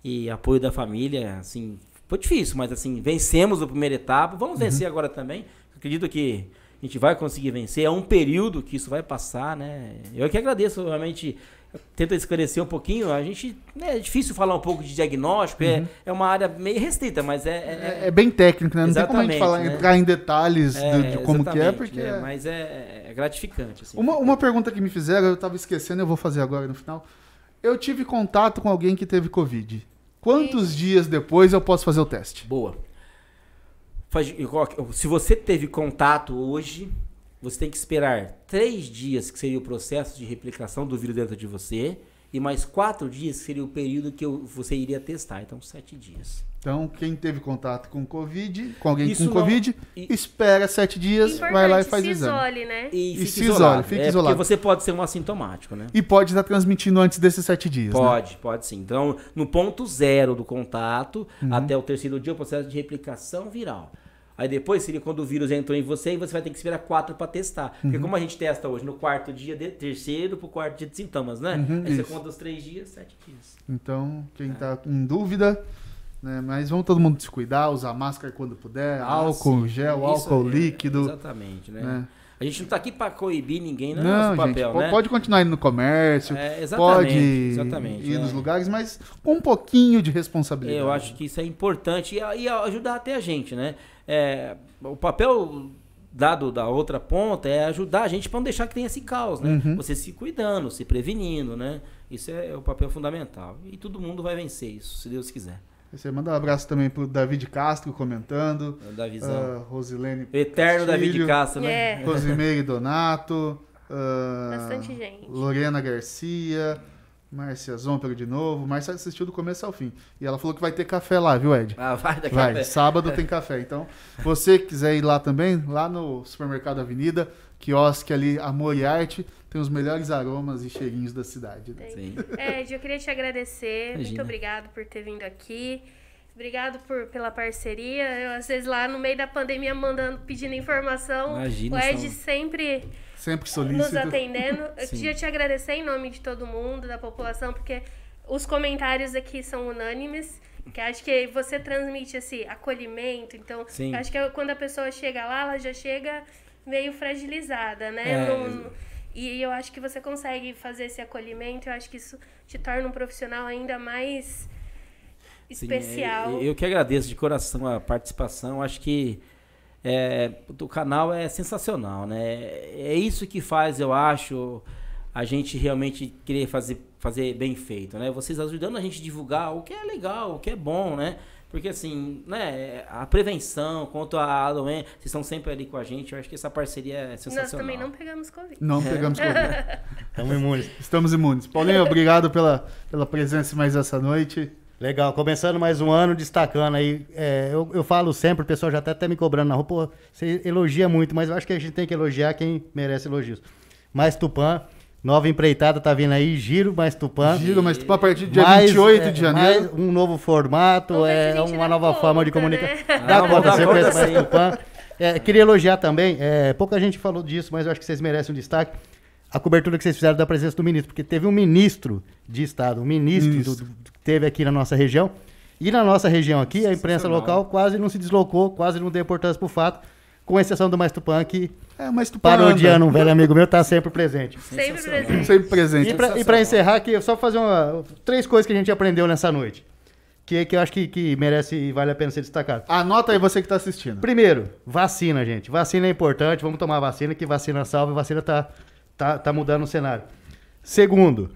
E apoio da família, assim, foi difícil, mas assim, vencemos a primeira etapa, vamos vencer agora também. Acredito que a gente vai conseguir vencer, é um período que isso vai passar, né? Eu que agradeço, realmente, tento esclarecer um pouquinho, a gente, é difícil falar um pouco de diagnóstico, é uma área meio restrita, mas é bem técnico, né? Não tem como a gente falar, entrar em detalhes de como que é, porque... Mas é gratificante. Assim, uma pergunta que me fizeram, eu tava esquecendo, eu vou fazer agora no final. Eu tive contato com alguém que teve Covid. Quantos dias depois eu posso fazer o teste? Boa. Se você teve contato hoje, você tem que esperar 3 dias, que seria o processo de replicação do vírus dentro de você, e mais 4 dias, que seria o período que você iria testar. Então, 7 dias. Então, quem teve contato com Covid, com alguém com Covid, espera 7 dias, vai lá e faz o exame. Isole, né? E se isole, fica isolado. Porque você pode ser um assintomático, né? E pode estar transmitindo antes desses 7 dias, Pode sim. Então, no ponto 0 do contato, até o 3º dia, o processo de replicação viral. Aí depois seria quando o vírus entrou em você e você vai ter que esperar 4 para testar. Porque como a gente testa hoje no 4º dia, 3º pro 4º dia de sintomas, né? Aí você conta os 3 dias, 7 dias. Então, quem tá em dúvida, né? Mas vamos todo mundo se cuidar, usar máscara quando puder, álcool gel, álcool líquido. Exatamente, né? A gente não tá aqui para coibir ninguém, não, não, nosso papel, gente, né? Pode continuar indo no comércio, pode ir nos lugares, mas com um pouquinho de responsabilidade. Eu acho que isso é importante e ajudar até a gente, né? O papel dado da outra ponta é ajudar a gente para não deixar que tenha esse caos, né? Você se cuidando, se prevenindo, né? Isso é o papel fundamental. E todo mundo vai vencer isso, se Deus quiser. Você manda um abraço também pro David Castro comentando. Rosilene Eterno David Castro, né? Rosimeire Donato. Bastante gente. Lorena Garcia. Márcia Zompero de novo. Márcia assistiu do começo ao fim. E ela falou que vai ter café lá, viu, Ed? Vai. Café. Sábado tem café. Então, você quiser ir lá também, lá no Supermercado Avenida, quiosque ali, Amor e Arte, tem os melhores aromas e cheirinhos da cidade. Né? Sim. Ed, eu queria te agradecer. Imagina. Muito obrigado por ter vindo aqui. Obrigado pela parceria. Eu, às vezes, lá no meio da pandemia, pedindo informação. Imagina, o Ed sempre solícito. nos atendendo. Eu Sim. queria te agradecer em nome de todo mundo, da população, porque os comentários aqui são unânimes. Que acho que você transmite esse acolhimento. Então, Sim. acho que quando a pessoa chega lá, ela já chega meio fragilizada, né? E eu acho que você consegue fazer esse acolhimento. Eu acho que isso te torna um profissional ainda mais especial. Sim, eu que agradeço de coração a participação. Acho que o canal é sensacional, né? É isso que faz, eu acho, a gente realmente querer fazer bem feito, né? Vocês ajudando a gente a divulgar o que é legal, o que é bom, né? Porque assim, né, a prevenção quanto a doença, vocês estão sempre ali com a gente, eu acho que essa parceria é sensacional. Nós também não pegamos Covid. Não pegamos Covid. Estamos imunes. Estamos imunes. Paulinho, obrigado pela presença mais essa noite. Legal, começando mais um ano, destacando aí, eu falo sempre, o pessoal já tá me cobrando na rua, pô, você elogia muito, mas eu acho que a gente tem que elogiar quem merece elogios. Mais Tupã, nova empreitada tá vindo aí, Giro Mais Tupã. Giro Mais Tupã a partir do dia 28 de janeiro. Mais um novo formato, Vamos ver se a gente uma dá nova conta, forma de né? comunicação. Vamos Dá dar conta, você conta, conhece Mais sim. Tupã. Queria elogiar também, pouca gente falou disso, mas eu acho que vocês merecem um destaque. A cobertura que vocês fizeram da presença do ministro, porque teve um ministro de Estado, que teve aqui na nossa região. E na nossa região aqui, a imprensa local quase não se deslocou, quase não deu importância pro fato, com exceção do Mais Tupã, que Mais Tupã parodiando um velho amigo meu, tá sempre presente. Sempre presente. sempre presente. E pra encerrar aqui, só fazer 3 coisas que a gente aprendeu nessa noite, que eu acho que merece e vale a pena ser destacado. Anota aí você que tá assistindo. Primeiro, vacina, gente. Vacina é importante, vamos tomar vacina, que vacina salva, vacina tá mudando o cenário. Segundo,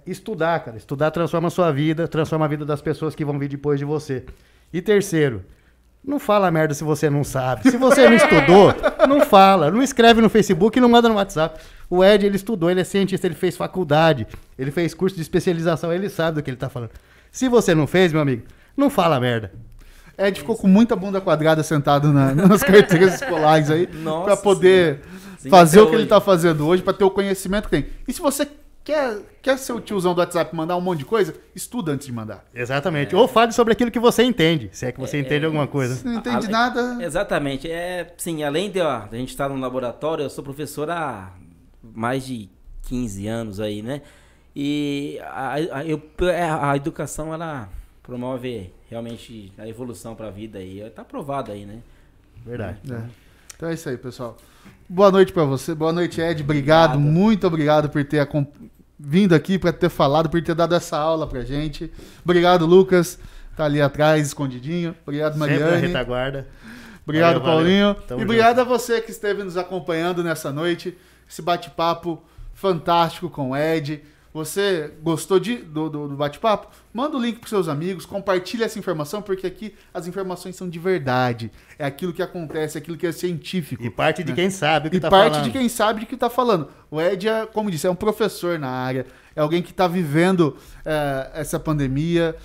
estudar, cara. Estudar transforma a sua vida, transforma a vida das pessoas que vão vir depois de você. E terceiro, não fala merda se você não sabe. Se você não estudou, não fala. Não escreve no Facebook e não manda no WhatsApp. O Ed, ele estudou, ele é cientista, ele fez faculdade, ele fez curso de especialização, ele sabe do que ele tá falando. Se você não fez, meu amigo, não fala merda. Ed ficou com muita bunda quadrada sentado nas carteiras escolares aí, Nossa pra poder Sim, fazer até o que ele hoje. tá fazendo hoje, pra ter o conhecimento que tem. E se você quer ser o tiozão do WhatsApp e mandar um monte de coisa, estuda antes de mandar. Exatamente. Ou fale sobre aquilo que você entende, se é que você entende alguma coisa. Se não entende nada... Exatamente. Sim, além de a gente estar no laboratório, eu sou professor há mais de 15 anos aí, né? E a educação, ela promove realmente a evolução para a vida e está provado aí, né? Verdade. Então é isso aí, pessoal. Boa noite pra você. Boa noite, Ed. Obrigado. Muito obrigado por ter vindo aqui, por ter falado, por ter dado essa aula pra gente. Obrigado, Lucas. Tá ali atrás, escondidinho. Obrigado, Mariane. Sempre na retaguarda. Obrigado, Valeu, Paulinho. Tamo E obrigado a você que esteve nos acompanhando nessa noite. Esse bate-papo fantástico com o Ed. Você gostou do bate-papo? Manda o link para seus amigos, compartilha essa informação, porque aqui as informações são de verdade. É aquilo que acontece, é aquilo que é científico. E parte de quem sabe o que E tá parte falando. de quem sabe de que tá falando. O Ed, como disse, é um professor na área, é alguém que está vivendo essa pandemia,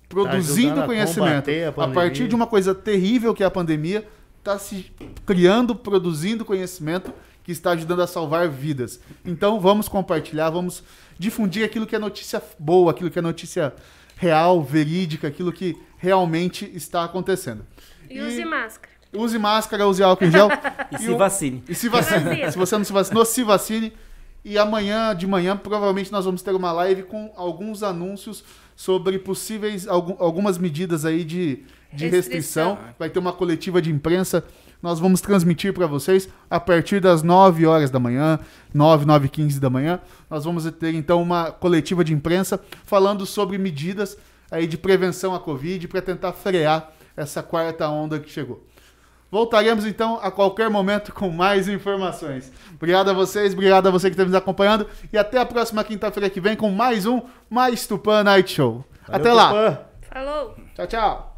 produzindo ajudando a conhecimento. combater a A pandemia. partir de uma coisa terrível que é a pandemia, está se criando, produzindo conhecimento que está ajudando a salvar vidas. Então vamos compartilhar, vamos difundir aquilo que é notícia boa, aquilo que é notícia real, verídica, aquilo que realmente está acontecendo. E use máscara. Use máscara, use álcool em gel. E se vacine. E se vacine. Se você não se vacinou, se vacine. E amanhã de manhã, provavelmente, nós vamos ter uma live com alguns anúncios sobre possíveis, algumas medidas aí de restrição. Vai ter uma coletiva de imprensa. Nós vamos transmitir para vocês a partir das 9 horas da manhã, 9h15 da manhã. Nós vamos ter, então, uma coletiva de imprensa falando sobre medidas aí de prevenção à Covid para tentar frear essa 4ª onda que chegou. Voltaremos, então, a qualquer momento com mais informações. Obrigado a vocês, obrigado a você que está nos acompanhando. E até a próxima quinta-feira que vem com mais um Mais Tupã Night Show. Valeu, até lá. Tupã. Falou! Tchau, tchau.